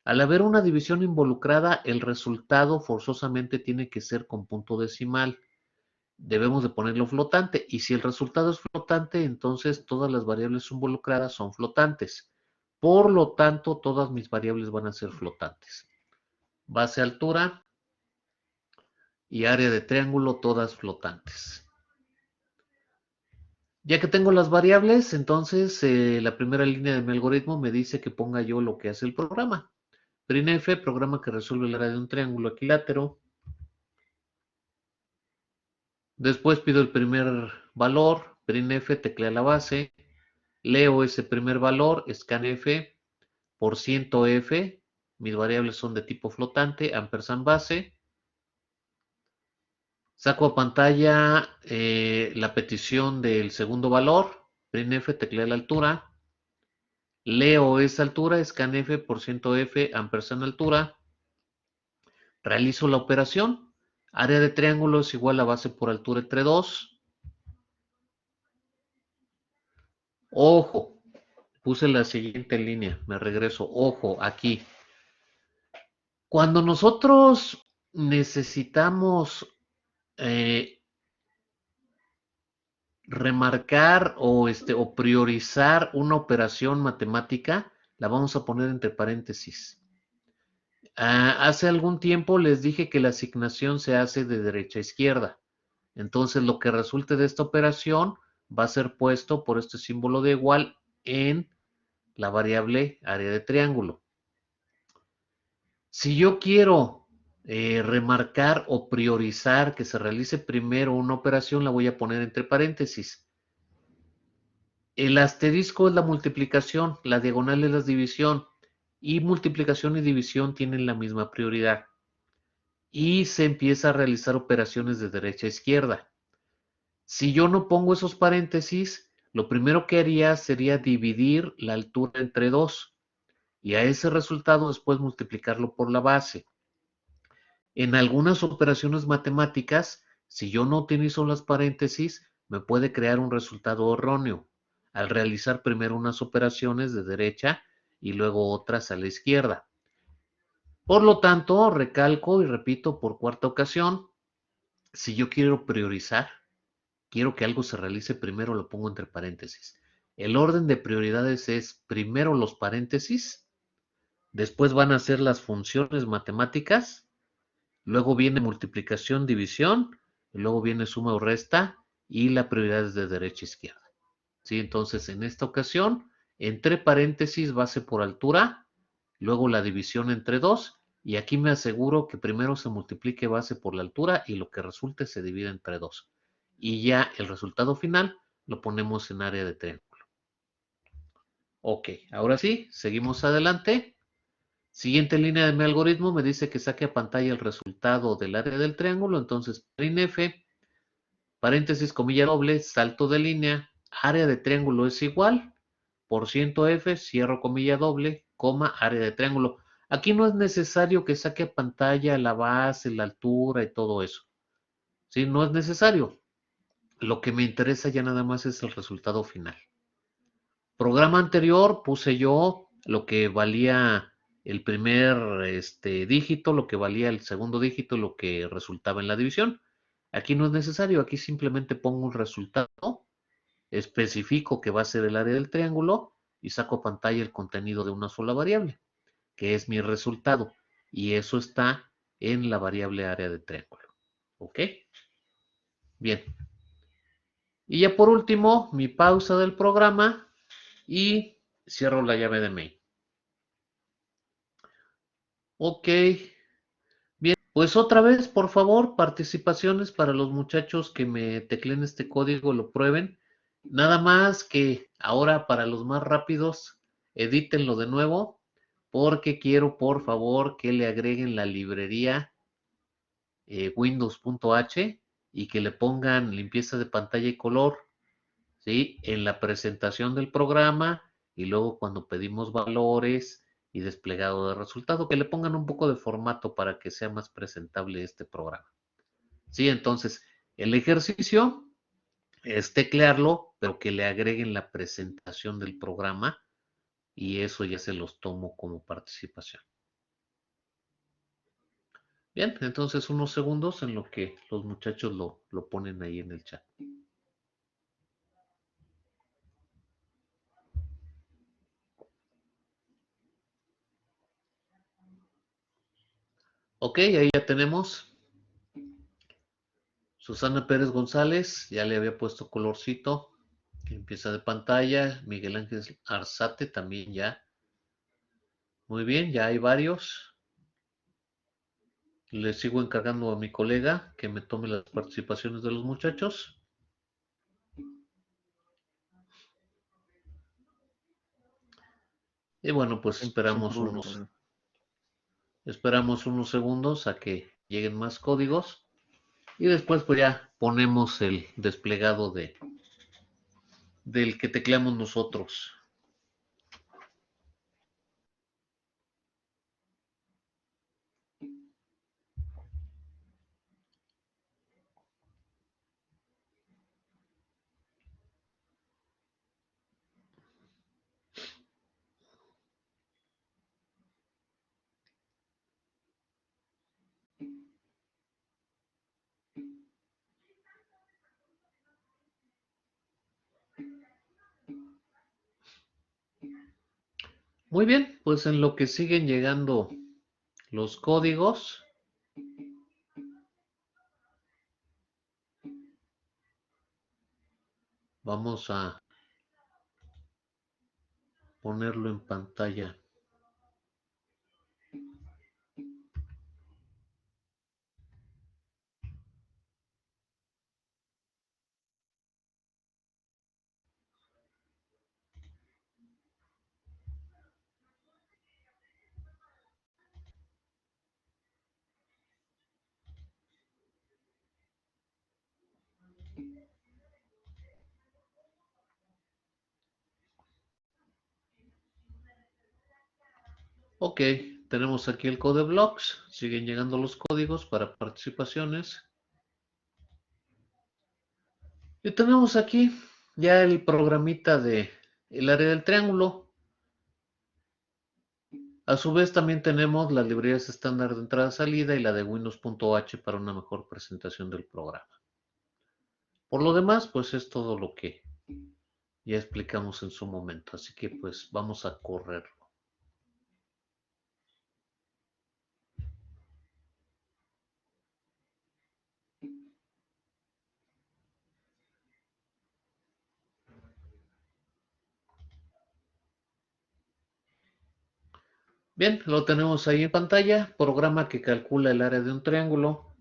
Al haber una división involucrada, el resultado forzosamente tiene que ser con punto decimal. Debemos de ponerlo flotante y si el resultado es flotante, entonces todas las variables involucradas son flotantes. Por lo tanto, todas mis variables van a ser flotantes. Base altura y área de triángulo, todas flotantes. Ya que tengo las variables, entonces la primera línea de mi algoritmo me dice que ponga yo lo que hace el programa. printf, programa que resuelve el área de un triángulo equilátero. Después pido el primer valor, printf, teclea la base. Leo ese primer valor, scanf, %f, mis variables son de tipo flotante, ampersand base. Saco a pantalla la petición del segundo valor, printf, teclea la altura. Leo esa altura, scanf, %f, ampersand altura. Realizo la operación. Área de triángulo es igual a base por altura entre 2. Ojo, puse la siguiente línea, me regreso. Ojo, aquí. Cuando nosotros necesitamos remarcar o priorizar una operación matemática, la vamos a poner entre paréntesis. Hace algún tiempo les dije que la asignación se hace de derecha a izquierda. Entonces lo que resulte de esta operación va a ser puesto por este símbolo de igual en la variable área de triángulo. Si yo quiero remarcar o priorizar que se realice primero una operación, la voy a poner entre paréntesis. El asterisco es la multiplicación, la diagonal es la división, y multiplicación y división tienen la misma prioridad. Y se empieza a realizar operaciones de derecha a izquierda. Si yo no pongo esos paréntesis, lo primero que haría sería dividir la altura entre 2 y a ese resultado después multiplicarlo por la base. En algunas operaciones matemáticas, si yo no utilizo las paréntesis, me puede crear un resultado erróneo al realizar primero unas operaciones de derecha y luego otras a la izquierda. Por lo tanto, recalco y repito por cuarta ocasión, si yo quiero priorizar, quiero que algo se realice primero, lo pongo entre paréntesis. El orden de prioridades es primero los paréntesis, después van a ser las funciones matemáticas, luego viene multiplicación, división, y luego viene suma o resta, y la prioridad es de derecha a izquierda. ¿Sí? Entonces, en esta ocasión, entre paréntesis, base por altura, luego la división entre 2, y aquí me aseguro que primero se multiplique base por la altura y lo que resulte se divide entre 2. Y ya el resultado final lo ponemos en área de triángulo. Ok, ahora sí, seguimos adelante. Siguiente línea de mi algoritmo me dice que saque a pantalla el resultado del área del triángulo, entonces print F, paréntesis, comilla doble, salto de línea, área de triángulo es igual, %F, cierro comilla doble, coma, área de triángulo. Aquí no es necesario que saque a pantalla la base, la altura y todo eso. ¿Sí? No es necesario. Lo que me interesa ya nada más es el resultado final. Programa anterior puse yo lo que valía el primer dígito, lo que valía el segundo dígito y lo que resultaba en la división. Aquí no es necesario, aquí simplemente pongo un resultado, especifico que va a ser el área del triángulo y saco a pantalla el contenido de una sola variable, que es mi resultado. Y eso está en la variable área de triángulo. ¿Ok? Bien. Y ya por último, mi pausa del programa y cierro la llave de main. Ok. Bien, pues otra vez, por favor, participaciones para los muchachos que me tecleen este código, lo prueben. Nada más que ahora para los más rápidos, edítenlo de nuevo, porque quiero, por favor, que le agreguen la librería Windows.h y que le pongan limpieza de pantalla y color, ¿sí? En la presentación del programa y luego cuando pedimos valores y desplegado de resultado, que le pongan un poco de formato para que sea más presentable este programa. Sí, entonces el ejercicio es teclearlo, pero que le agreguen la presentación del programa y eso ya se los tomo como participación. Bien, entonces unos segundos en lo que los muchachos lo ponen ahí en el chat. Ok, ahí ya tenemos. Susana Pérez González, ya le había puesto colorcito. Limpieza de pantalla. Miguel Ángel Arzate también ya. Muy bien, ya hay varios. Le sigo encargando a mi colega que me tome las participaciones de los muchachos. Y bueno, pues esperamos unos segundos a que lleguen más códigos. Y después pues ya ponemos el desplegado del que tecleamos nosotros. Muy bien, pues en lo que siguen llegando los códigos, vamos a ponerlo en pantalla. Ok, tenemos aquí el code blocks, siguen llegando los códigos para participaciones. Y tenemos aquí ya el programita de el área del triángulo. A su vez también tenemos las librerías estándar de entrada-salida y la de Windows.h para una mejor presentación del programa. Por lo demás, pues es todo lo que ya explicamos en su momento, así que pues vamos a correrlo. Bien, lo tenemos ahí en pantalla. Programa que calcula el área de un triángulo.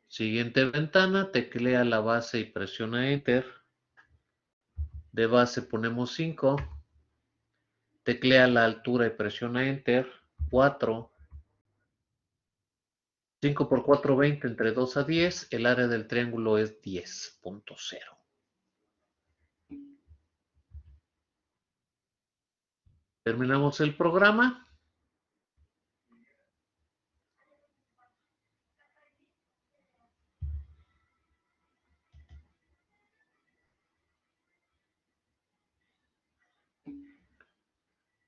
Siguiente ventana, teclea la base y presiona Enter. De base ponemos 5. Teclea la altura y presiona Enter. 4. 5 por 4, 20, entre 2 a 10. El área del triángulo es 10.0. Terminamos el programa.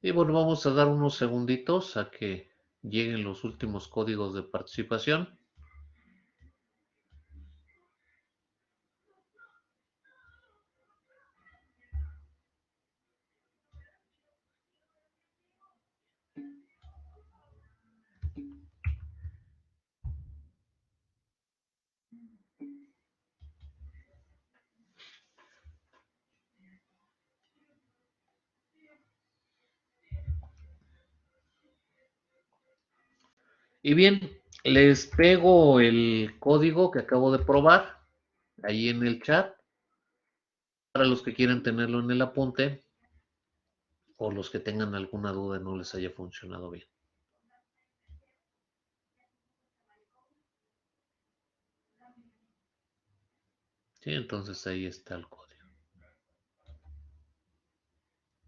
Y bueno, vamos a dar unos segunditos a que lleguen los últimos códigos de participación. Y bien, les pego el código que acabo de probar ahí en el chat para los que quieran tenerlo en el apunte o los que tengan alguna duda y no les haya funcionado bien. Sí, entonces ahí está el código.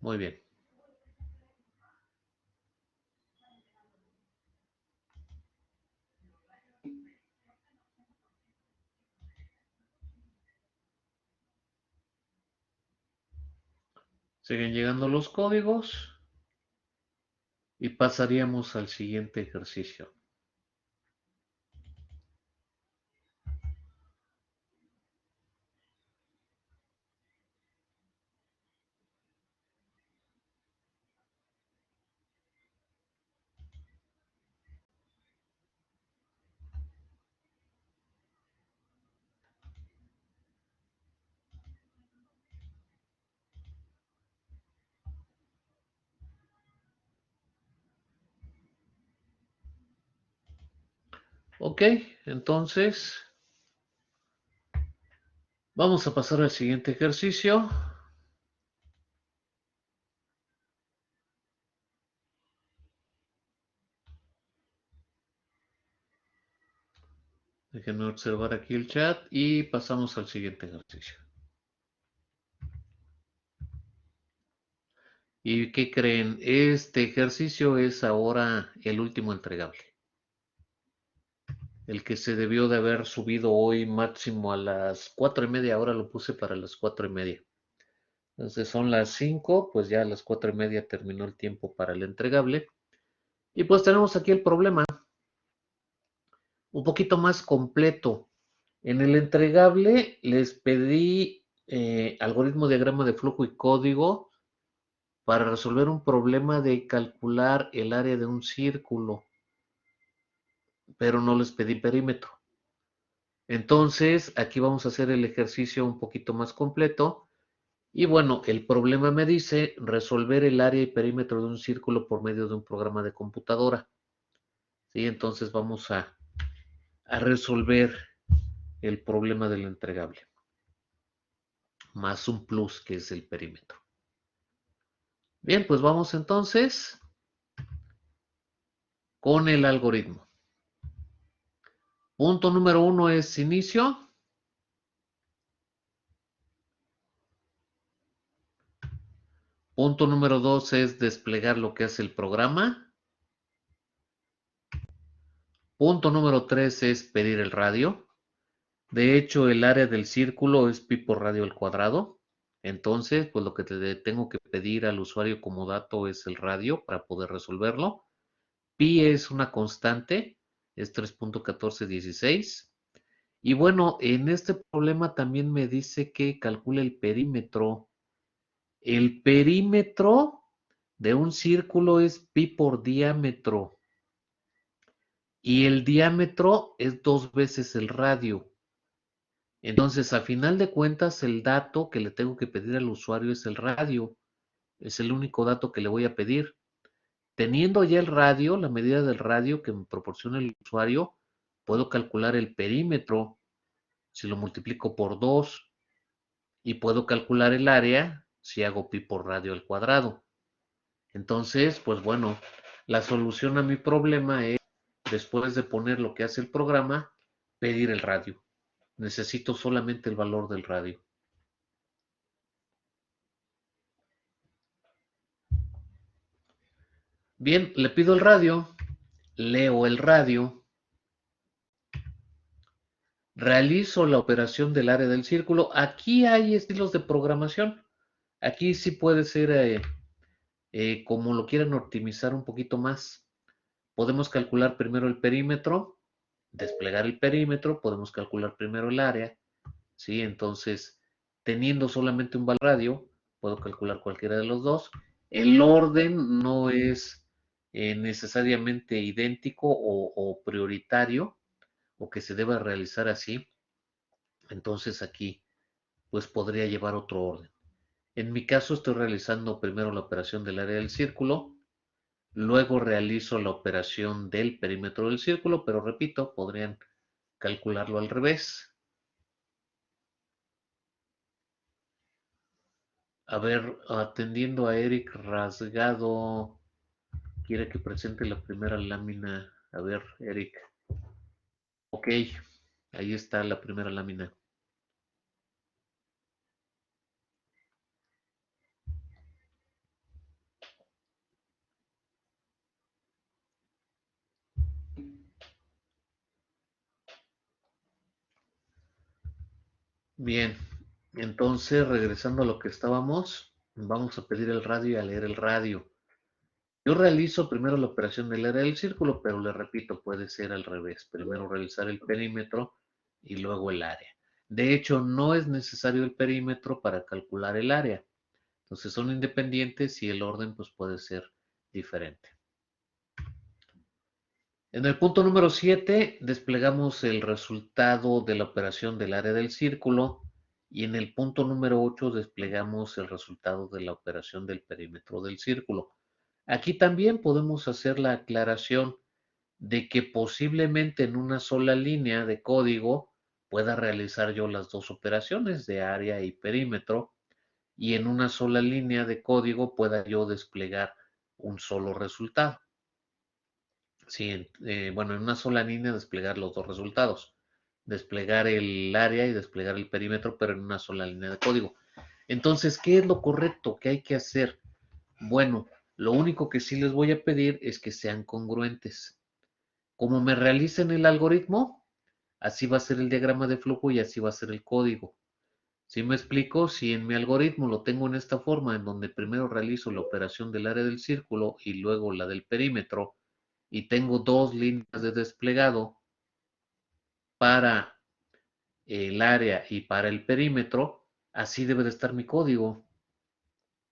Muy bien. Siguen llegando los códigos y pasaríamos al siguiente ejercicio. Ok, entonces vamos a pasar al siguiente ejercicio. Déjenme observar aquí el chat y pasamos al siguiente ejercicio. ¿Y qué creen? Este ejercicio es ahora el último entregable. El que se debió de haber subido hoy máximo a las 4:30, ahora lo puse para las 4:30. Entonces son las 5, pues ya a las 4:30 terminó el tiempo para el entregable. Y pues tenemos aquí el problema un poquito más completo. En el entregable les pedí algoritmo, diagrama de flujo y código para resolver un problema de calcular el área de un círculo, pero no les pedí perímetro. Entonces, aquí vamos a hacer el ejercicio un poquito más completo. Y bueno, el problema me dice resolver el área y perímetro de un círculo por medio de un programa de computadora. ¿Sí? Entonces vamos a resolver el problema del entregable. Más un plus que es el perímetro. Bien, pues vamos entonces con el algoritmo. Punto número 1 es inicio. Punto número 2 es desplegar lo que hace el programa. Punto número 3 es pedir el radio. De hecho, el área del círculo es pi por radio al cuadrado. Entonces, pues lo que tengo que pedir al usuario como dato es el radio para poder resolverlo. Pi es una constante, es 3.1416. Y bueno, en este problema también me dice que calcule el perímetro. El perímetro de un círculo es pi por diámetro. Y el diámetro es 2 veces el radio. Entonces, a final de cuentas, el dato que le tengo que pedir al usuario es el radio. Es el único dato que le voy a pedir. Teniendo ya el radio, la medida del radio que me proporciona el usuario, puedo calcular el perímetro si lo multiplico por 2 y puedo calcular el área si hago pi por radio al cuadrado. Entonces, pues bueno, la solución a mi problema es, después de poner lo que hace el programa, pedir el radio. Necesito solamente el valor del radio. Bien, le pido el radio, leo el radio, realizo la operación del área del círculo. Aquí hay estilos de programación. Aquí sí puede ser como lo quieran optimizar un poquito más. Podemos calcular primero el perímetro, desplegar el perímetro, podemos calcular primero el área, ¿sí? Entonces, teniendo solamente un valor radio, puedo calcular cualquiera de los dos. El orden no es necesariamente idéntico o prioritario, o que se deba realizar así. Entonces aquí, pues podría llevar otro orden. En mi caso estoy realizando primero la operación del área del círculo, luego realizo la operación del perímetro del círculo, pero repito, podrían calcularlo al revés. A ver, atendiendo a Eric Rasgado, quiere que presente la primera lámina. A ver, Eric. Ok, ahí está la primera lámina. Bien, entonces regresando a lo que estábamos, vamos a pedir el radio y a leer el radio. Yo realizo primero la operación del área del círculo, pero le repito, puede ser al revés. Primero realizar el perímetro y luego el área. De hecho, no es necesario el perímetro para calcular el área. Entonces son independientes y el orden pues puede ser diferente. En el punto número 7 desplegamos el resultado de la operación del área del círculo y en el punto número 8 desplegamos el resultado de la operación del perímetro del círculo. Aquí también podemos hacer la aclaración de que posiblemente en una sola línea de código pueda realizar yo las dos operaciones de área y perímetro y en una sola línea de código pueda yo desplegar un solo resultado. Sí, bueno, en una sola línea desplegar los dos resultados. Desplegar el área y desplegar el perímetro, pero en una sola línea de código. Entonces, ¿qué es lo correcto? ¿Qué hay que hacer? Bueno, lo único que sí les voy a pedir es que sean congruentes. Como me realicen el algoritmo, así va a ser el diagrama de flujo y así va a ser el código. ¿Sí me explico? Si en mi algoritmo lo tengo en esta forma, en donde primero realizo la operación del área del círculo y luego la del perímetro, y tengo dos líneas de desplegado para el área y para el perímetro, así debe de estar mi código.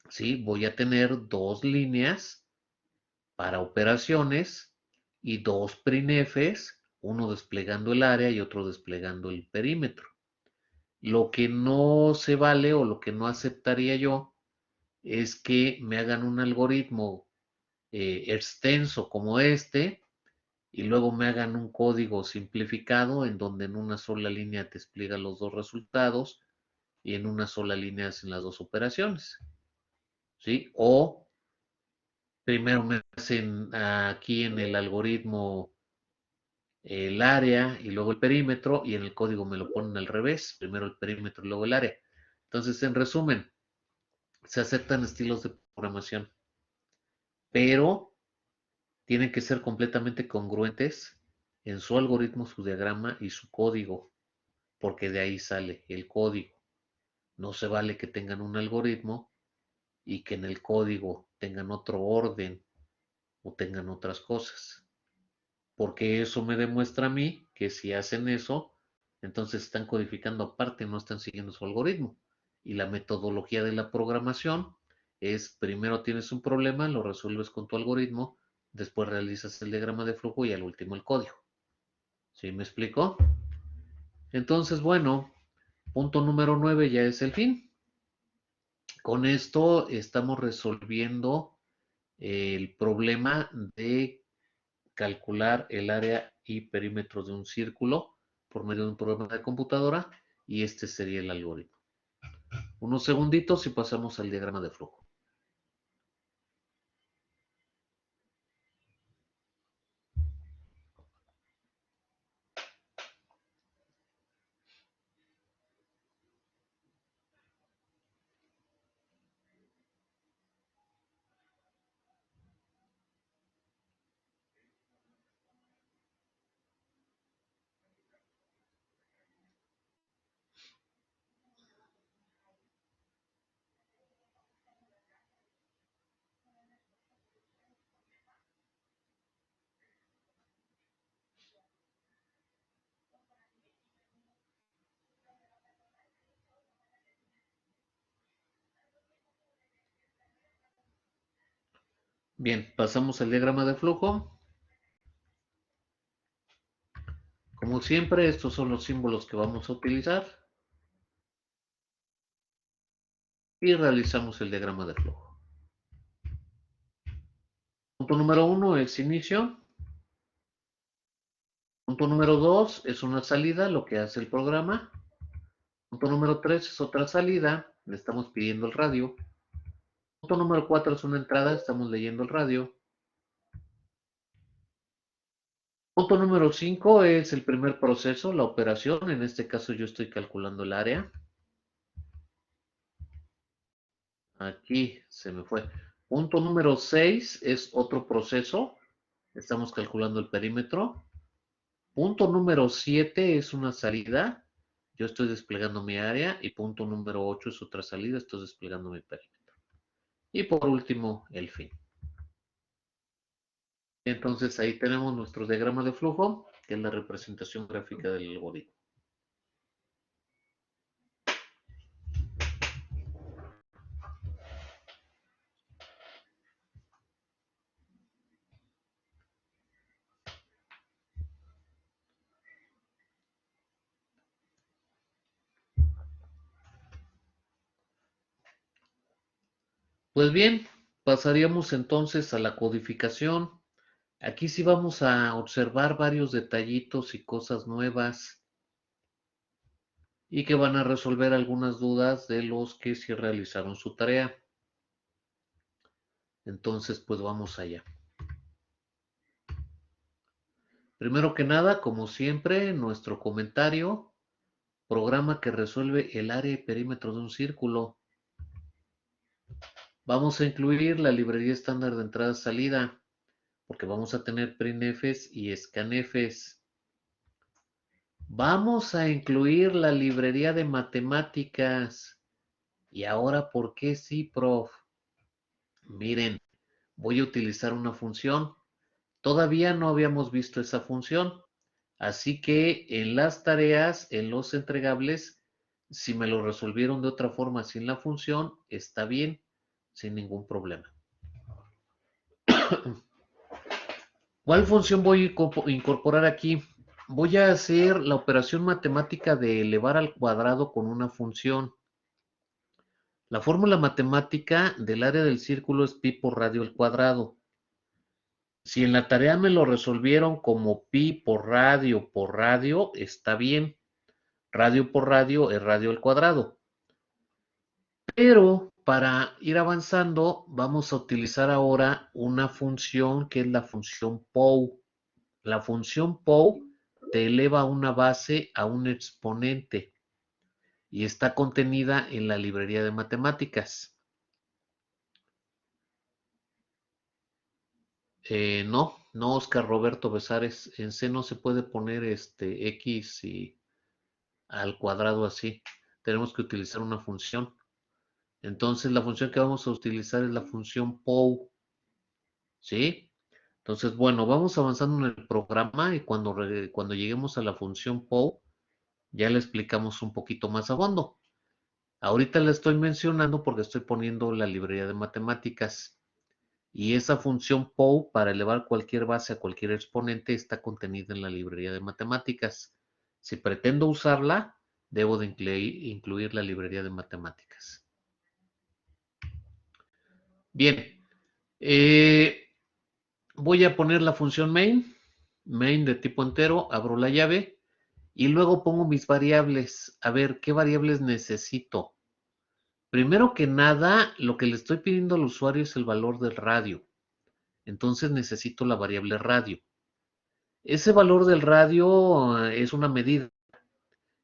¿Sí? Voy a tener dos líneas para operaciones y dos printfs, uno desplegando el área y otro desplegando el perímetro. Lo que no se vale o lo que no aceptaría yo es que me hagan un algoritmo extenso como este y luego me hagan un código simplificado en donde en una sola línea te despliega los dos resultados y en una sola línea hacen las dos operaciones. ¿Sí? O primero me hacen aquí en el algoritmo el área y luego el perímetro y en el código me lo ponen al revés, primero el perímetro y luego el área. Entonces, en resumen, se aceptan estilos de programación, pero tienen que ser completamente congruentes en su algoritmo, su diagrama y su código, porque de ahí sale el código. No se vale que tengan un algoritmo y que en el código tengan otro orden o tengan otras cosas, porque eso me demuestra a mí que si hacen eso, entonces están codificando aparte, no están siguiendo su algoritmo. Y la metodología de la programación es primero tienes un problema, lo resuelves con tu algoritmo, después realizas el diagrama de flujo y al último el código. ¿Sí me explico? Entonces, bueno, punto número 9 ya es el fin. Con esto estamos resolviendo el problema de calcular el área y perímetro de un círculo por medio de un programa de computadora, y este sería el algoritmo. Unos segunditos y pasamos al diagrama de flujo. Bien, pasamos al diagrama de flujo. Como siempre, estos son los símbolos que vamos a utilizar y realizamos el diagrama de flujo. Punto número 1 es inicio. Punto número 2 es una salida, lo que hace el programa. Punto número 3 es otra salida, le estamos pidiendo el radio. Punto número 4 es una entrada, estamos leyendo el radio. Punto número 5 es el primer proceso, la operación. En este caso yo estoy calculando el área. Aquí se me fue. Punto número 6 es otro proceso. Estamos calculando el perímetro. Punto número 7 es una salida. Yo estoy desplegando mi área. Y punto número 8 es otra salida. Estoy desplegando mi perímetro. Y por último, el fin. Entonces ahí tenemos nuestro diagrama de flujo, que es la representación gráfica del algoritmo. Pues bien, pasaríamos entonces a la codificación. Aquí sí vamos a observar varios detallitos y cosas nuevas y que van a resolver algunas dudas de los que sí realizaron su tarea. Entonces, pues vamos allá. Primero que nada, como siempre, nuestro comentario, programa que resuelve el área y perímetro de un círculo. Vamos a incluir la librería estándar de entrada-salida, porque vamos a tener printfs y scanfs. Vamos a incluir la librería de matemáticas. ¿Y ahora por qué sí, prof? Miren, voy a utilizar una función. Todavía no habíamos visto esa función. Así que en las tareas, en los entregables, si me lo resolvieron de otra forma sin la función, está bien, sin ningún problema. ¿Cuál función voy a incorporar aquí? Voy a hacer la operación matemática de elevar al cuadrado con una función. La fórmula matemática del área del círculo es pi por radio al cuadrado. Si en la tarea me lo resolvieron como pi por radio, está bien. Radio por radio es radio al cuadrado. Pero para ir avanzando, vamos a utilizar ahora una función que es la función POW. La función POW te eleva una base a un exponente y está contenida en la librería de matemáticas. No, Oscar Roberto Besares, en C no se puede poner X y al cuadrado así. Tenemos que utilizar una función. Entonces la función que vamos a utilizar es la función POW. ¿Sí? Entonces, bueno, vamos avanzando en el programa y cuando lleguemos a la función POW, ya le explicamos un poquito más a fondo. Ahorita le estoy mencionando porque estoy poniendo la librería de matemáticas. Y esa función POW para elevar cualquier base a cualquier exponente está contenida en la librería de matemáticas. Si pretendo usarla, debo de incluir la librería de matemáticas. Bien, voy a poner la función main de tipo entero, abro la llave y luego pongo mis variables. A ver, ¿qué variables necesito? Primero que nada, lo que le estoy pidiendo al usuario es el valor del radio. Entonces necesito la variable radio. Ese valor del radio es una medida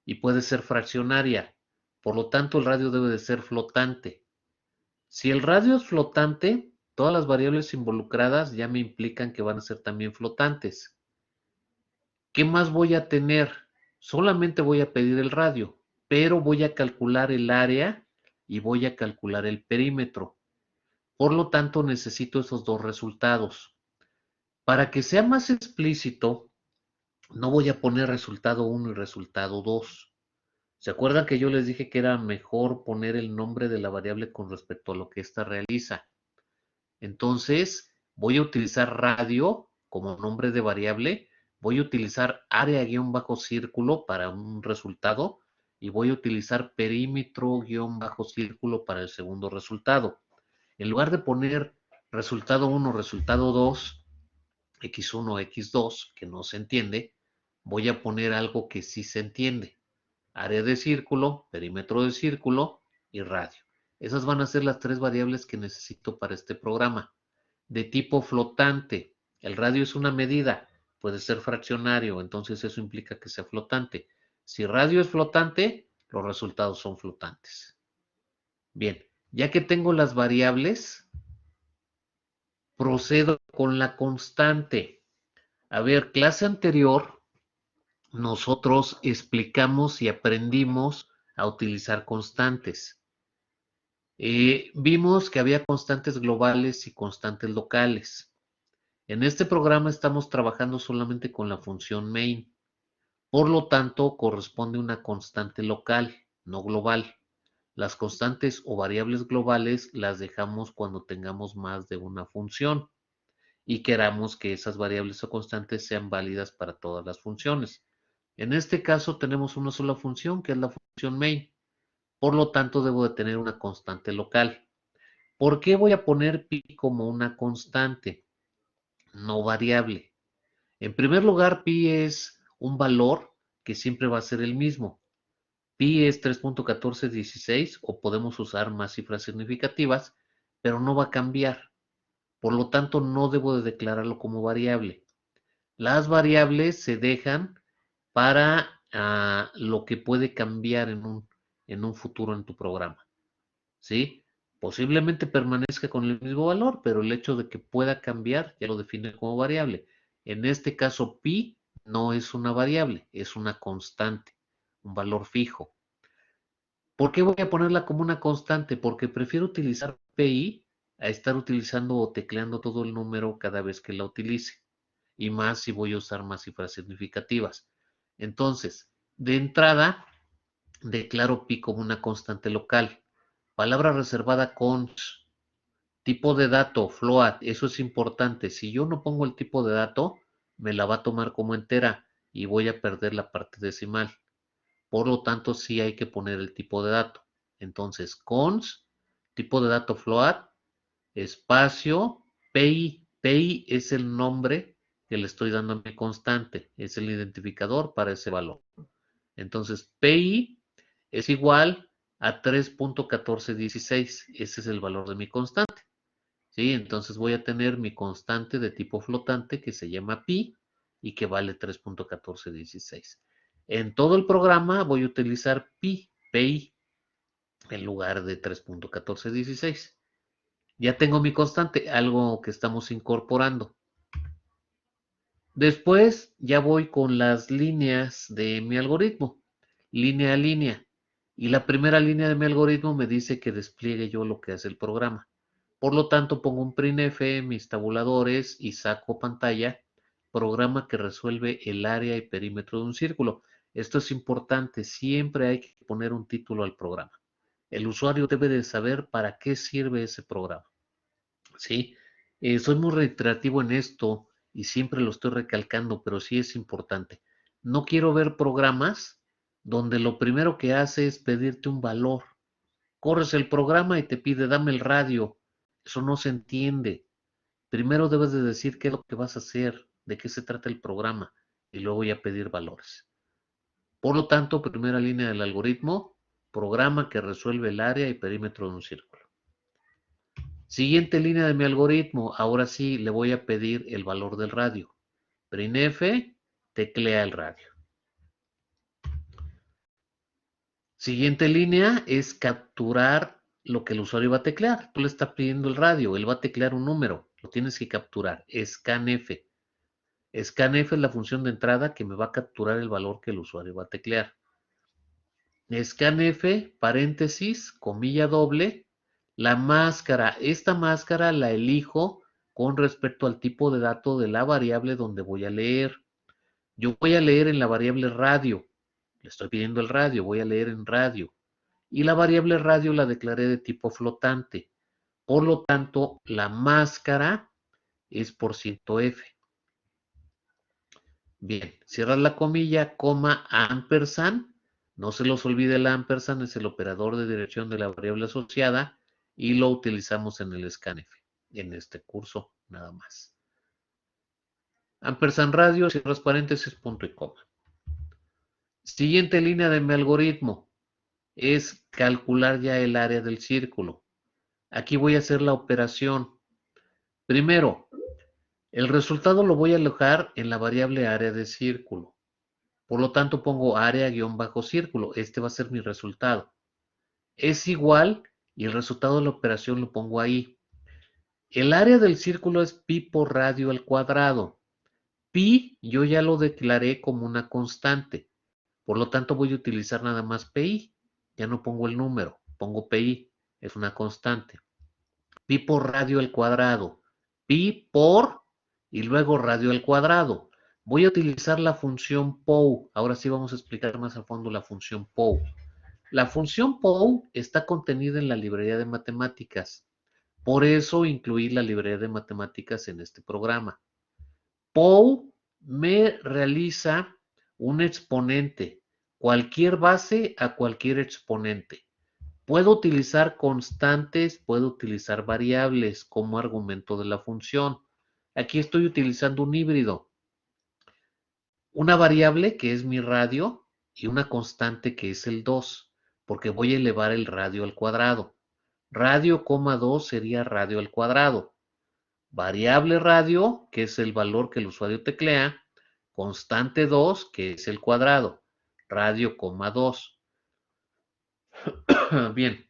y puede ser fraccionaria. Por lo tanto, el radio debe de ser flotante. Si el radio es flotante, todas las variables involucradas ya me implican que van a ser también flotantes. ¿Qué más voy a tener? Solamente voy a pedir el radio, pero voy a calcular el área y voy a calcular el perímetro. Por lo tanto, necesito esos dos resultados. Para que sea más explícito, no voy a poner resultado 1 y resultado 2. ¿Se acuerdan que yo les dije que era mejor poner el nombre de la variable con respecto a lo que ésta realiza? Entonces, voy a utilizar radio como nombre de variable, voy a utilizar área-círculo para un resultado y voy a utilizar perímetro-círculo para el segundo resultado. En lugar de poner resultado 1, resultado 2, x1, x2, que no se entiende, voy a poner algo que sí se entiende. Área de círculo, perímetro de círculo y radio. Esas van a ser las tres variables que necesito para este programa. De tipo flotante, el radio es una medida, puede ser fraccionario, entonces eso implica que sea flotante. Si radio es flotante, los resultados son flotantes. Bien, ya que tengo las variables, procedo con la constante. A ver, clase anterior, nosotros explicamos y aprendimos a utilizar constantes. Vimos que había constantes globales y constantes locales. En este programa estamos trabajando solamente con la función main. Por lo tanto, corresponde una constante local, no global. Las constantes o variables globales las dejamos cuando tengamos más de una función y queramos que esas variables o constantes sean válidas para todas las funciones. En este caso tenemos una sola función, que es la función main. Por lo tanto, debo de tener una constante local. ¿Por qué voy a poner pi como una constante, no variable? En primer lugar, pi es un valor que siempre va a ser el mismo. Pi es 3.1416 o podemos usar más cifras significativas, pero no va a cambiar. Por lo tanto, no debo de declararlo como variable. Las variables se dejan para lo que puede cambiar en un futuro en tu programa. ¿Sí? Posiblemente permanezca con el mismo valor, pero el hecho de que pueda cambiar ya lo define como variable. En este caso, pi no es una variable, es una constante, un valor fijo. ¿Por qué voy a ponerla como una constante? Porque prefiero utilizar pi a estar utilizando o tecleando todo el número cada vez que la utilice. Y más si voy a usar más cifras significativas. Entonces, de entrada, declaro pi como una constante local. Palabra reservada const. Tipo de dato, float, eso es importante. Si yo no pongo el tipo de dato, me la va a tomar como entera y voy a perder la parte decimal. Por lo tanto, sí hay que poner el tipo de dato. Entonces, const, tipo de dato float, espacio, PI. PI es el nombre que le estoy dando a mi constante. Es el identificador para ese valor. Entonces, PI es igual a 3.1416. Ese es el valor de mi constante. ¿Sí? Entonces voy a tener mi constante de tipo flotante que se llama pi y que vale 3.1416. En todo el programa voy a utilizar pi en lugar de 3.1416. Ya tengo mi constante, algo que estamos incorporando. Después ya voy con las líneas de mi algoritmo, línea a línea. Y la primera línea de mi algoritmo me dice que despliegue yo lo que hace el programa. Por lo tanto, pongo un printf, mis tabuladores y saco pantalla, programa que resuelve el área y perímetro de un círculo. Esto es importante, siempre hay que poner un título al programa. El usuario debe de saber para qué sirve ese programa. ¿Sí? Soy muy reiterativo en esto y siempre lo estoy recalcando, pero sí es importante. No quiero ver programas donde lo primero que hace es pedirte un valor. Corres el programa y te pide, dame el radio. Eso no se entiende. Primero debes de decir qué es lo que vas a hacer, de qué se trata el programa, y luego ya pedir valores. Por lo tanto, primera línea del algoritmo, programa que resuelve el área y perímetro de un círculo. Siguiente línea de mi algoritmo, ahora sí le voy a pedir el valor del radio. Printf, teclea el radio. Siguiente línea es capturar lo que el usuario va a teclear. Tú le estás pidiendo el radio, él va a teclear un número, lo tienes que capturar. Scanf. Scanf es la función de entrada que me va a capturar el valor que el usuario va a teclear. Scanf, paréntesis, comilla doble, la máscara. Esta máscara la elijo con respecto al tipo de dato de la variable donde voy a leer. Yo voy a leer en la variable radio. Le estoy pidiendo el radio, voy a leer en radio. Y la variable radio la declaré de tipo flotante. Por lo tanto, la máscara es %F. Bien, cierras la comilla, coma, ampersand. No se los olvide el ampersand, es el operador de dirección de la variable asociada y lo utilizamos en el scanf, en este curso nada más. Ampersand radio, cierras paréntesis, punto y coma. Siguiente línea de mi algoritmo es calcular ya el área del círculo. Aquí voy a hacer la operación. Primero, el resultado lo voy a alojar en la variable área de círculo. Por lo tanto, pongo área-círculo. Este va a ser mi resultado. Es igual y el resultado de la operación lo pongo ahí. El área del círculo es pi por radio al cuadrado. Pi yo ya lo declaré como una constante. Por lo tanto, voy a utilizar nada más pi. Ya no pongo el número, pongo pi. Es una constante. Pi por radio al cuadrado. Pi por y luego radio al cuadrado. Voy a utilizar la función POW. Ahora sí vamos a explicar más a fondo la función POW. La función POW está contenida en la librería de matemáticas. Por eso incluí la librería de matemáticas en este programa. POW me realiza un exponente, cualquier base a cualquier exponente. Puedo utilizar constantes, puedo utilizar variables como argumento de la función. Aquí estoy utilizando un híbrido. Una variable que es mi radio y una constante que es el 2, porque voy a elevar el radio al cuadrado. Radio, 2 sería radio al cuadrado. Variable radio, que es el valor que el usuario teclea. Constante 2, que es el cuadrado. Radio, 2. Bien.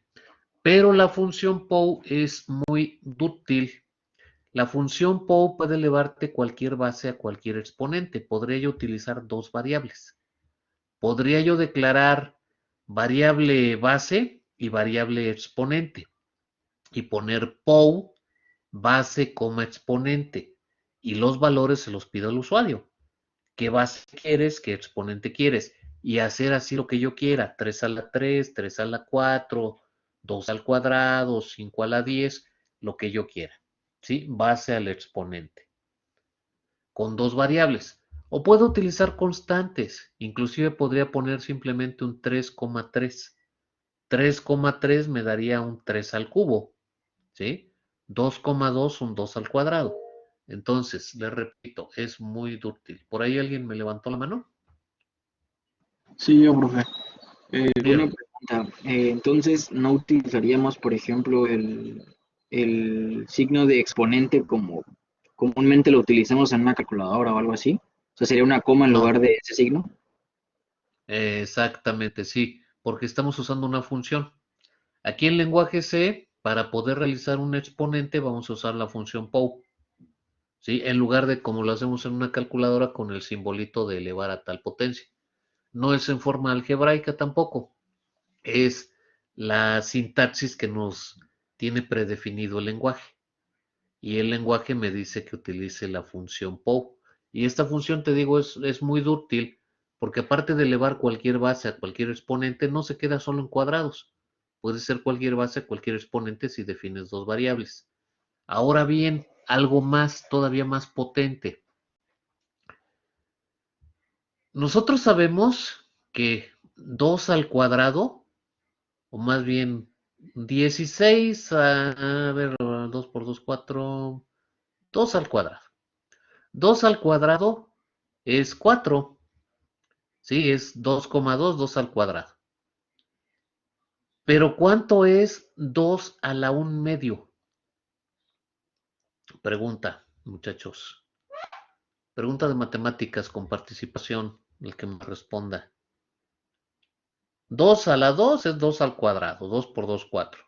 Pero la función POW es muy útil. La función POW puede elevarte cualquier base a cualquier exponente. Podría yo utilizar dos variables. Podría yo declarar variable base y variable exponente y poner POW base, exponente, y los valores se los pido al usuario. ¿Qué base quieres? ¿Qué exponente quieres? Y hacer así lo que yo quiera. 3 a la 3, 3 a la 4, 2 al cuadrado, 5 a la 10, lo que yo quiera. ¿Sí? Base al exponente. Con dos variables. O puedo utilizar constantes. Inclusive podría poner simplemente un 3,3. 3,3 me daría un 3 al cubo. ¿Sí? 2,2 un 2 al cuadrado. Entonces, les repito, es muy útil. ¿Por ahí alguien me levantó la mano? Sí, yo, profe. Una Dígame. pregunta. Entonces, ¿no utilizaríamos, por ejemplo, el signo de exponente como comúnmente lo utilizamos en una calculadora o algo así? O sea, ¿sería una coma en No, lugar de ese signo? exactamente, sí, porque estamos usando una función. Aquí en lenguaje C, para poder realizar un exponente, vamos a usar la función POW, ¿sí? En lugar de como lo hacemos en una calculadora con el simbolito de elevar a tal potencia. No es en forma algebraica tampoco, es la sintaxis que nos tiene predefinido el lenguaje. Y el lenguaje me dice que utilice la función POW. Y esta función, te digo, es muy útil porque aparte de elevar cualquier base a cualquier exponente, no se queda solo en cuadrados. Puede ser cualquier base a cualquier exponente si defines dos variables. Ahora bien, algo más, todavía más potente. Nosotros sabemos que 2 al cuadrado, o más bien 16, a ver, 2 por 2, 4, 2 al cuadrado. 2 al cuadrado es 4, sí, es 2,2, 2 al cuadrado. Pero ¿cuánto es 2 a la 1 medio? Pregunta, muchachos. Pregunta de matemáticas con participación, el que me responda. 2 a la 2 es 2 al cuadrado, 2 por 2, 4.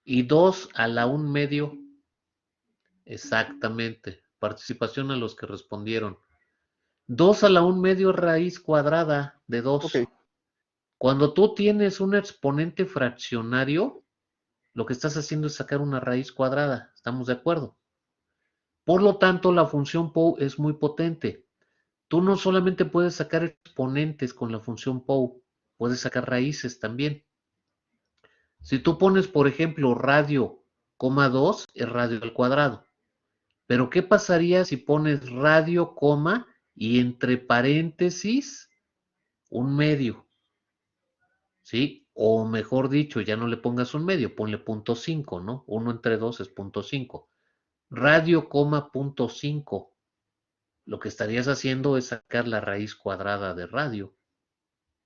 Y 2 a la 1 medio, exactamente. Participación a los que respondieron. 2 a la 1 medio es raíz cuadrada de 2. Ok. Cuando tú tienes un exponente fraccionario, lo que estás haciendo es sacar una raíz cuadrada. ¿Estamos de acuerdo? Por lo tanto, la función POW es muy potente. Tú no solamente puedes sacar exponentes con la función POW, puedes sacar raíces también. Si tú pones, por ejemplo, radio, 2 es radio al cuadrado. Pero ¿qué pasaría si pones radio, y entre paréntesis un medio? ¿Sí? O mejor dicho, ya no le pongas un medio, ponle 0.5, ¿no? 1 entre 2 es 0.5. Radio, punto 5. Lo que estarías haciendo es sacar la raíz cuadrada de radio.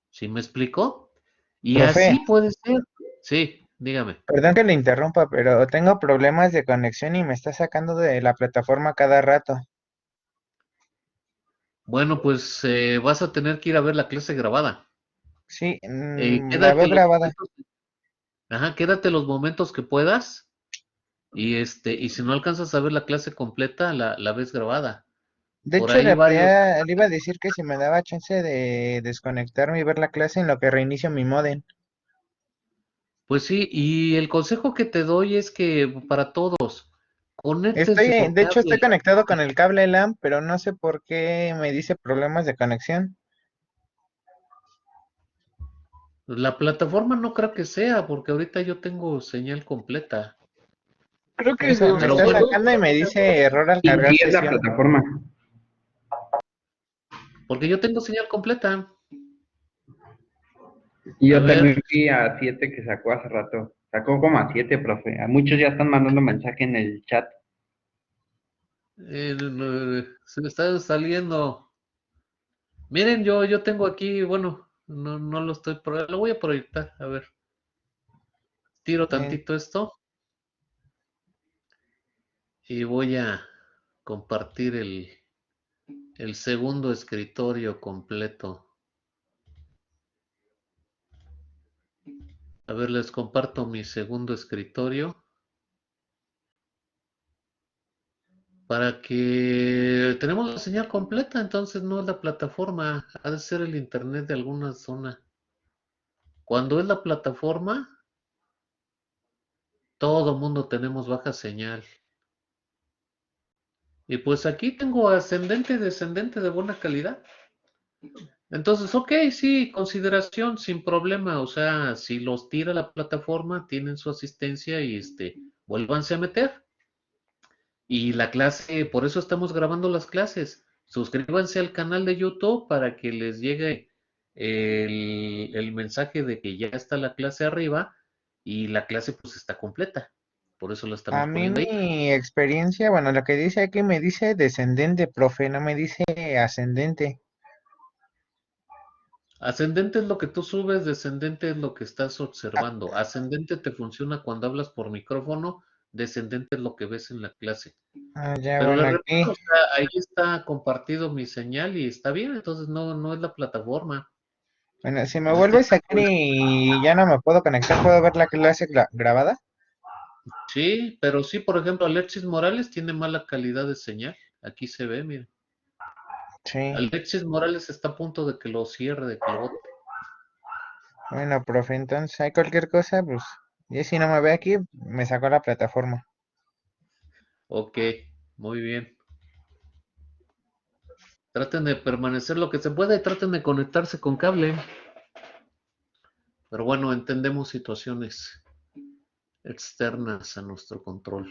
¿Sí me explicó? Y Profe, así puede ser. Sí, dígame. perdón que le interrumpa, pero tengo problemas de conexión y me está sacando de la plataforma cada rato. Bueno, pues vas a tener que ir a ver la clase grabada. Sí, la Quédate veo grabada. quédate los momentos que puedas y si no alcanzas a ver la clase completa, la ves grabada. De Por hecho, ahí varios. le iba a decir que si me daba chance de desconectarme y ver la clase en lo que reinicio mi modem. Pues sí, y el consejo que te doy es que para todos, conéctense por De hecho, estoy cable. conectado con el cable LAN, pero no sé por qué me dice problemas de conexión. La plataforma no creo que sea, porque ahorita yo tengo señal completa. Creo Por que eso de me donde Pero está está bueno, sacando y me dice error al Y cargar sí es la sesión. plataforma. porque yo tengo señal completa. Y A yo ver, también fui a 7 que sacó hace rato. Sacó como a 7, profe. A muchos ya están mandando mensaje en el chat. se me está saliendo. Miren, yo tengo aquí, bueno, no lo estoy, lo voy a proyectar. A ver, tiro Eh, tantito esto y voy a compartir el segundo escritorio completo. A ver, les comparto mi segundo escritorio para que tenemos la señal completa, entonces no es la plataforma, ha de ser el internet de alguna zona. Cuando es la plataforma, todo mundo tenemos baja señal. Y pues aquí tengo ascendente y descendente de buena calidad. Entonces, ok, sí, consideración sin problema. O sea, si los tira la plataforma, tienen su asistencia y vuélvanse a meter. Y la clase, por eso estamos grabando las clases. Suscríbanse al canal de YouTube para que les llegue el mensaje de que ya está la clase arriba y la clase pues está completa. Por eso la a estamos mí poniendo ahí. mi experiencia, bueno, lo que dice aquí me dice descendente, profe, no me dice ascendente. Ascendente es lo que tú subes, descendente es lo que estás observando. Ascendente te funciona cuando hablas por micrófono, descendente es lo que ves en la clase. Ya, Pero bueno, les repito, aquí. o sea, ahí está compartido mi señal y está bien, entonces no es la plataforma. Bueno, si me Es que vuelve a sacar y ya no me puedo conectar, ¿puedo ver la clase grabada? sí, pero sí, por ejemplo, Alexis Morales tiene mala calidad de señal. Aquí se ve, miren. Sí. Alexis Morales está a punto de que lo cierre, de que lo bote. Bueno, profe, entonces hay cualquier cosa, pues, y si no me ve aquí, me sacó la plataforma. Ok, muy bien. Traten de permanecer lo que se pueda y traten de conectarse con cable. Pero bueno, entendemos situaciones externas a nuestro control.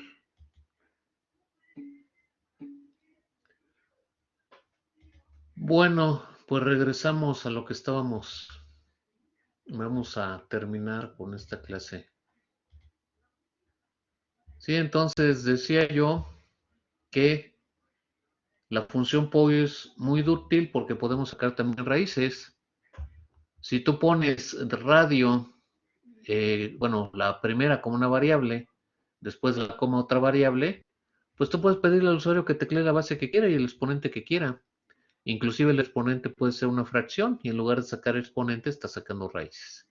Bueno, pues regresamos a lo que estábamos. Vamos a terminar con esta clase. Sí, entonces decía yo que la función POI es muy útil porque podemos sacar también raíces. Si tú pones radio, bueno, la primera como una variable, después la coma otra variable, pues tú puedes pedirle al usuario que teclee la base que quiera y el exponente que quiera. Inclusive el exponente puede ser una fracción y en lugar de sacar exponente está sacando raíces.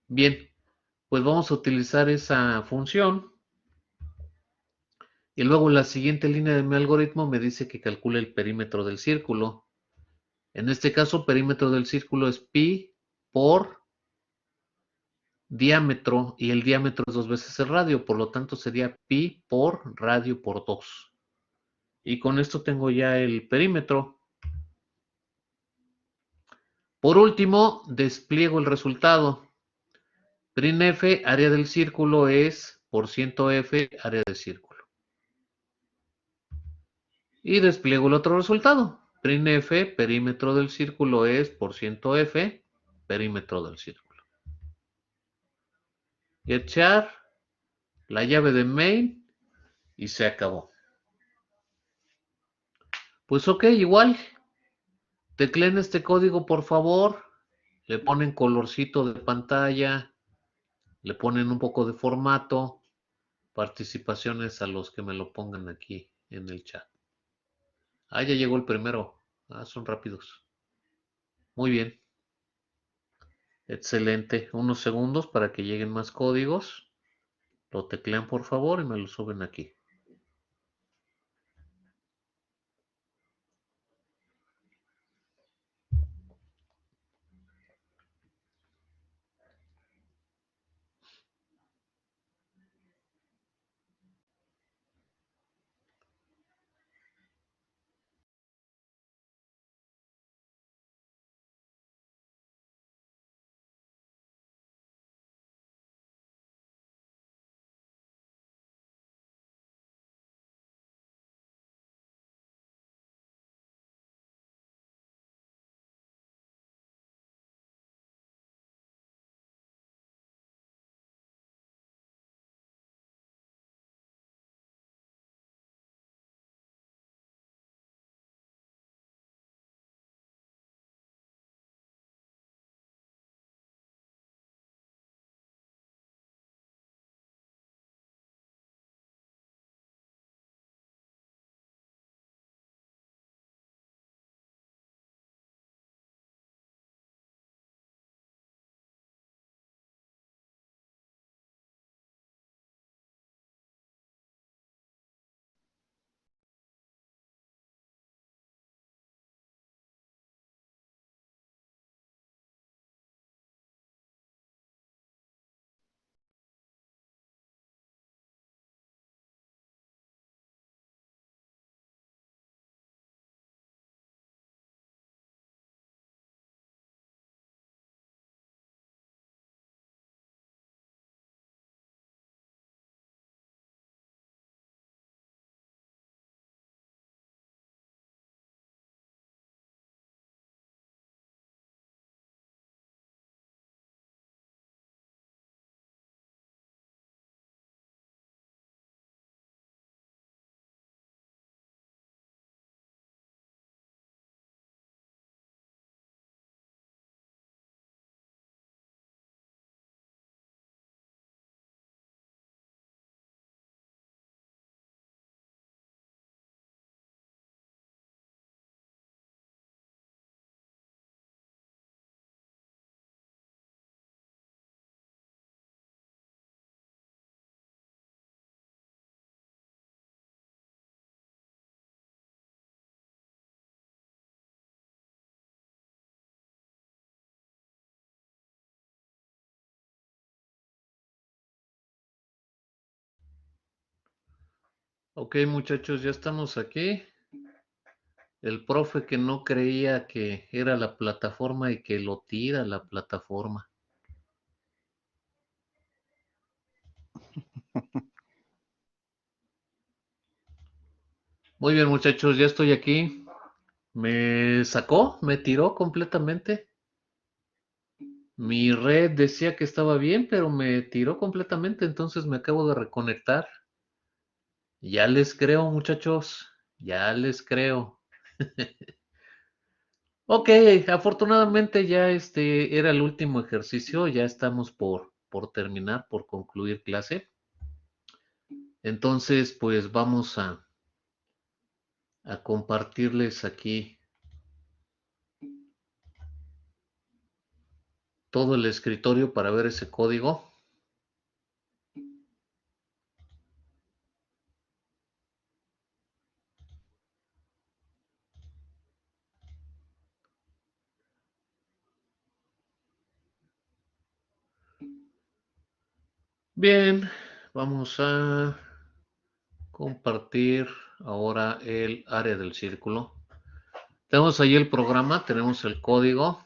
Bien, pues vamos a utilizar esa función y luego la siguiente línea de mi algoritmo me dice que calcule el perímetro del círculo. En este caso, perímetro del círculo es pi por diámetro y el diámetro es 2 veces el radio, por lo tanto sería pi por radio por 2. Y con esto tengo ya el perímetro. Por último, despliego el resultado. Printf, área del círculo es %f, área del círculo. Y despliego el otro resultado. Printf, perímetro del círculo es %f, perímetro del círculo. Getchar, la llave de main y se acabó. Pues ok, igual. Tecleen este código por favor. Le ponen colorcito de pantalla. Le ponen un poco de formato. Participaciones a los que me lo pongan aquí en el chat. Ah, ya llegó el primero. Ah, son rápidos. Muy bien. Excelente. Unos segundos para que lleguen más códigos. Lo teclean por favor y me lo suben aquí. Ok, muchachos, ya estamos aquí. El profe que no creía que era la plataforma y que lo tira la plataforma. Muy bien, muchachos, ya estoy aquí. Me sacó, me tiró completamente. Mi red decía que estaba bien, pero me tiró completamente, entonces me acabo de reconectar. Ya les creo, muchachos. Ya les creo. Ok, afortunadamente ya era el último ejercicio. Ya estamos por terminar, por concluir clase. Entonces, pues vamos a compartirles aquí todo el escritorio para ver ese código. Bien, vamos a compartir ahora el área del círculo. Tenemos ahí el programa, tenemos el código.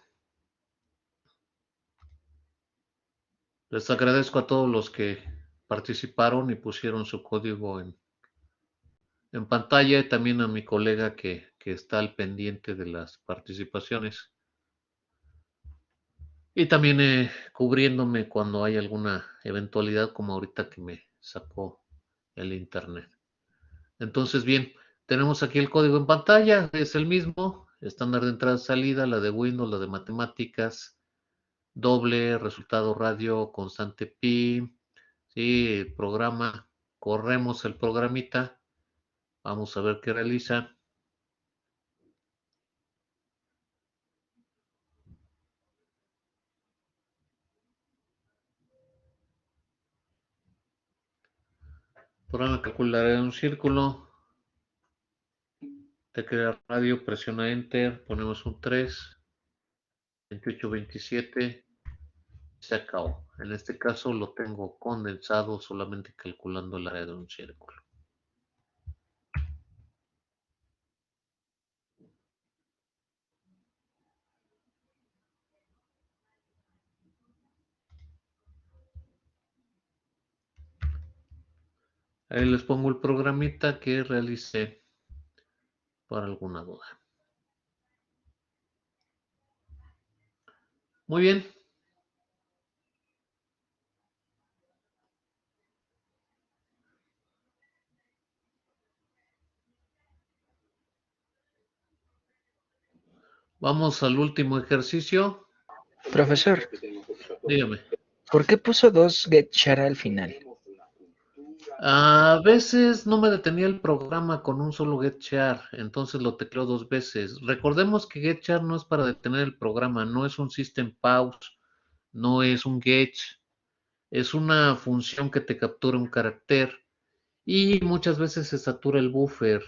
Les agradezco a todos los que participaron y pusieron su código en pantalla y también a mi colega que está al pendiente de las participaciones. Y también cubriéndome cuando hay alguna eventualidad como ahorita que me sacó el internet. Entonces, bien, tenemos aquí el código en pantalla, es el mismo, estándar de entrada y salida, la de Windows, la de matemáticas, doble, resultado radio, constante pi, sí, el programa, corremos el programita, vamos a ver qué realiza. Programa calculará un círculo, tecla radio, presiona enter, ponemos un 3, 28, 27, se acabó. En este caso lo tengo condensado solamente calculando el área de un círculo. Ahí les pongo el programita que realicé para alguna duda. Muy bien. Vamos al último ejercicio. Profesor, Dígame. ¿por qué puso dos getchar al final? A veces no me detenía el programa con un solo getchar, entonces lo tecleo dos veces. Recordemos que getchar no es para detener el programa, no es un system pause, no es un getch, es una función que te captura un carácter y muchas veces se satura el buffer,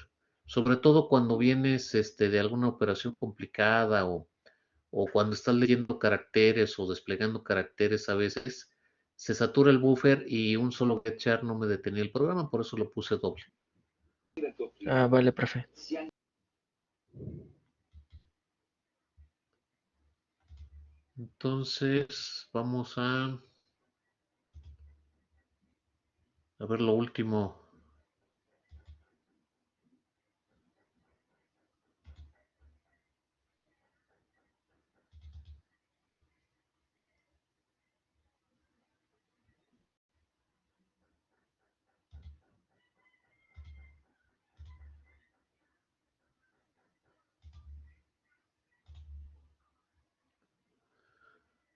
sobre todo cuando vienes de alguna operación complicada o cuando estás leyendo caracteres o desplegando caracteres a veces, se satura el buffer y un solo getchar no me detenía el programa, por eso lo puse doble. Ah, vale, profe. Entonces, vamos a ver lo último.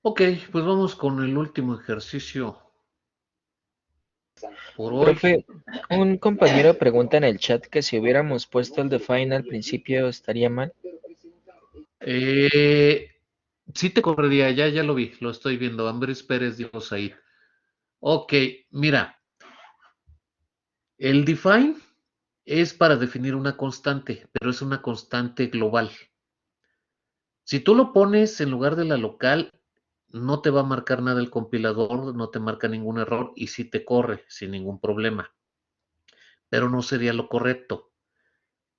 Ok, pues vamos con el último ejercicio por hoy. Profe, un compañero pregunta en el chat que si hubiéramos puesto el define al principio estaría mal. Sí te correría, ya lo vi, lo estoy viendo. Ambris Pérez dijo Said. Ok, mira, el define es para definir una constante, pero es una constante global. Si tú lo pones en lugar de la local, no te va a marcar nada el compilador, no te marca ningún error y sí te corre sin ningún problema, pero no sería lo correcto.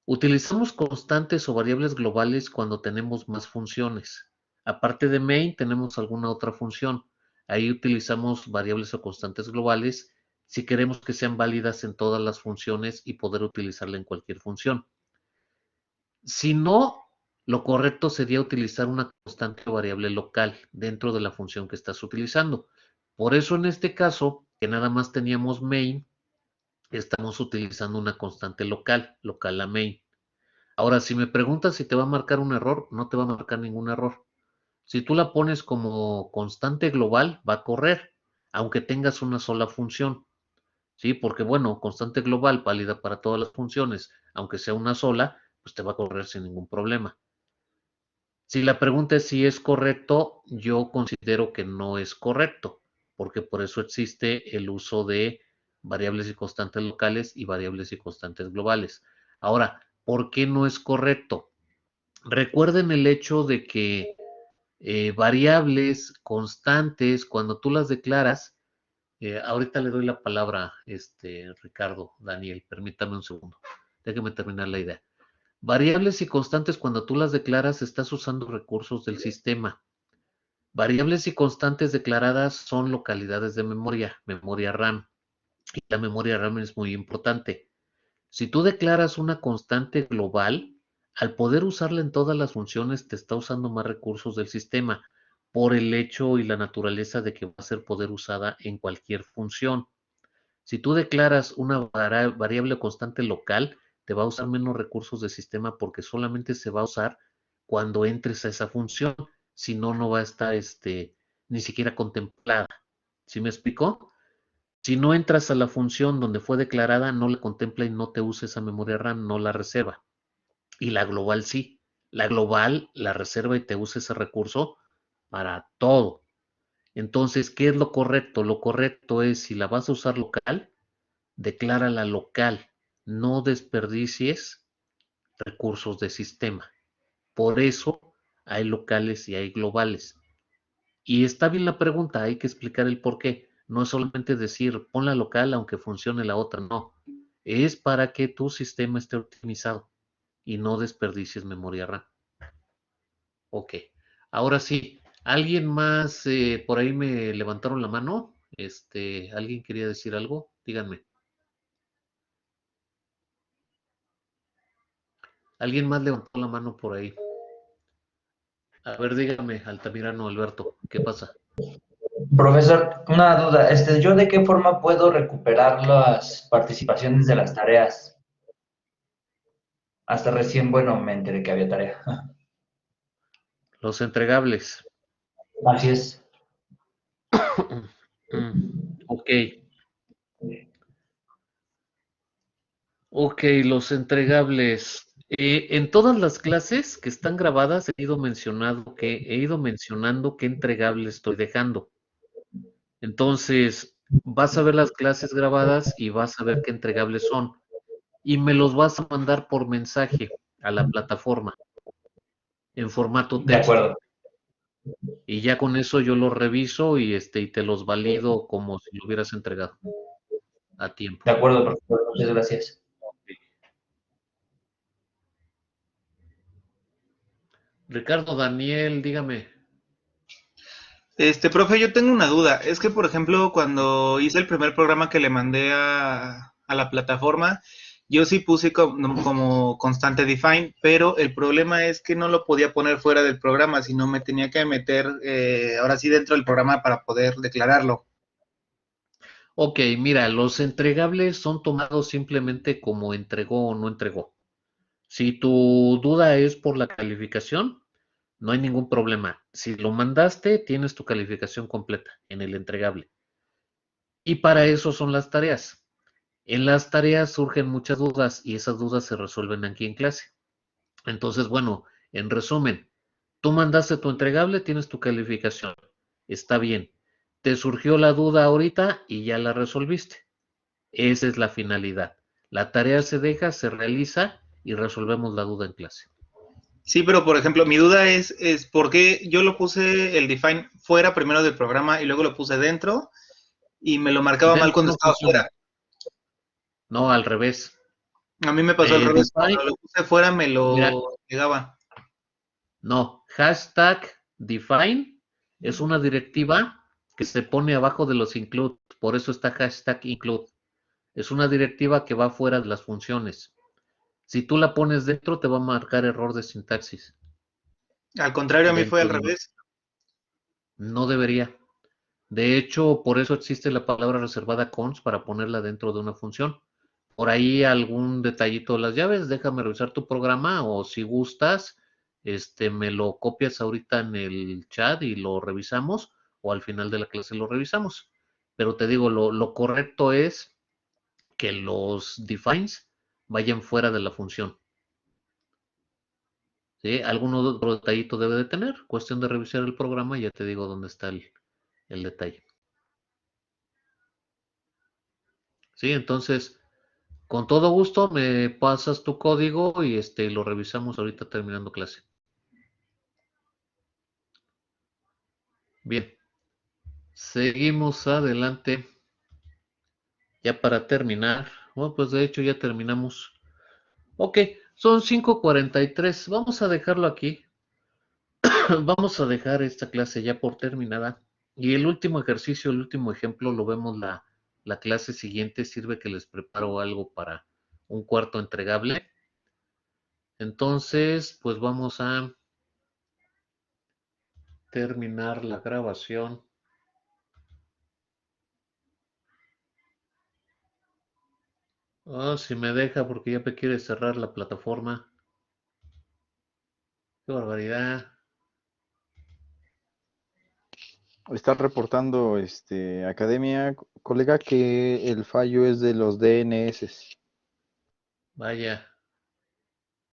Utilizamos constantes o variables globales cuando tenemos más funciones. Aparte de main, tenemos alguna otra función. Ahí utilizamos variables o constantes globales si queremos que sean válidas en todas las funciones y poder utilizarla en cualquier función. Si no, lo correcto sería utilizar una constante o variable local dentro de la función que estás utilizando. Por eso en este caso, que nada más teníamos main, estamos utilizando una constante local, local a main. Ahora, si me preguntas si te va a marcar un error, no te va a marcar ningún error. Si tú la pones como constante global, va a correr, aunque tengas una sola función. ¿Sí? Porque, bueno, constante global, válida para todas las funciones, aunque sea una sola, pues te va a correr sin ningún problema. Si la pregunta es si es correcto, yo considero que no es correcto, porque por eso existe el uso de variables y constantes locales y variables y constantes globales. Ahora, ¿por qué no es correcto? Recuerden el hecho de que variables, constantes, cuando tú las declaras, ahorita le doy la palabra, Ricardo, Daniel, permítame un segundo, déjeme terminar la idea. Variables y constantes, cuando tú las declaras, estás usando recursos del sistema. Variables y constantes declaradas son localidades de memoria, memoria RAM. Y la memoria RAM es muy importante. Si tú declaras una constante global, al poder usarla en todas las funciones, te está usando más recursos del sistema por el hecho y la naturaleza de que va a ser poder usada en cualquier función. Si tú declaras una variable constante local, te va a usar menos recursos del sistema porque solamente se va a usar cuando entres a esa función. Si no, no va a estar ni siquiera contemplada. ¿Sí me explicó? Si no entras a la función donde fue declarada, no la contempla y no te usa esa memoria RAM, no la reserva. Y la global sí. La global la reserva y te usa ese recurso para todo. Entonces, ¿qué es lo correcto? Lo correcto es, si la vas a usar local, declárala local. No desperdicies recursos de sistema. Por eso hay locales y hay globales. Y está bien la pregunta, hay que explicar el por qué. No es solamente decir, ponla local aunque funcione la otra, no. Es para que tu sistema esté optimizado y no desperdicies memoria RAM. Ok. Ahora sí, ¿alguien más por ahí me levantaron la mano? ¿Alguien quería decir algo? Díganme. ¿Alguien más levantó la mano por ahí? A ver, dígame, Altamirano Alberto, ¿qué pasa? Profesor, una duda. ¿Yo de qué forma puedo recuperar las participaciones de las tareas? Hasta recién, bueno, me enteré que había tarea. Los entregables. Así es. Ok. Ok, los entregables. En todas las clases que están grabadas he ido mencionando qué entregable estoy dejando. Entonces, vas a ver las clases grabadas y vas a ver qué entregables son. Y me los vas a mandar por mensaje a la plataforma en formato De texto. acuerdo. Y ya con eso yo los reviso y te los valido como si lo hubieras entregado a tiempo. De acuerdo, profesor. Muchas gracias. Ricardo, Daniel, dígame. Profe, yo tengo una duda. Es que, por ejemplo, cuando hice el primer programa que le mandé a la plataforma, yo sí puse como constante define, pero el problema es que no lo podía poner fuera del programa, sino me tenía que meter ahora sí dentro del programa para poder declararlo. Ok, mira, los entregables son tomados simplemente como entregó o no entregó. Si tu duda es por la calificación, no hay ningún problema. Si lo mandaste, tienes tu calificación completa en el entregable. Y para eso son las tareas. En las tareas surgen muchas dudas y esas dudas se resuelven aquí en clase. Entonces, bueno, en resumen, tú mandaste tu entregable, tienes tu calificación. Está bien. Te surgió la duda ahorita y ya la resolviste. Esa es la finalidad. La tarea se deja, se realiza y resolvemos la duda en clase. Sí, pero por ejemplo, mi duda es por qué yo lo puse el define fuera primero del programa y luego lo puse dentro y me lo marcaba mal Dentro cuando no estaba funciona. fuera. No, al revés. A mí me pasó al revés. Define, Cuando lo puse fuera me mira, lo negaba. no. Hashtag define es una directiva que se pone abajo de los include. Por eso está hashtag include. Es una directiva que va fuera de las funciones. Si tú la pones dentro, te va a marcar error de sintaxis. Al contrario, a mí fue Dentro al de los... revés. No debería. De hecho, por eso existe la palabra reservada cons para ponerla dentro de una función. por ahí algún detallito de las llaves, déjame revisar tu programa o si gustas, me lo copias ahorita en el chat y lo revisamos o al final de la clase lo revisamos. Pero te digo, lo correcto es que los defines vayan fuera de la función. ¿Sí? Algún otro detallito debe de tener, cuestión de revisar el programa y ya te digo dónde está el detalle. ¿Sí? Entonces, con todo gusto me pasas tu código y lo revisamos ahorita terminando clase. Bien, seguimos adelante. Ya para terminar, bueno, pues de hecho ya terminamos. Ok, son 5:43. Vamos a dejarlo aquí. Vamos a dejar esta clase ya por terminada. Y el último ejercicio, el último ejemplo, lo vemos la clase siguiente. Sirve que les preparo algo para un cuarto entregable. Entonces, pues vamos a terminar la grabación. Oh, si me deja porque ya me quiere cerrar la plataforma. Qué barbaridad. Está reportando Academia, colega, que el fallo es de los DNS. Vaya.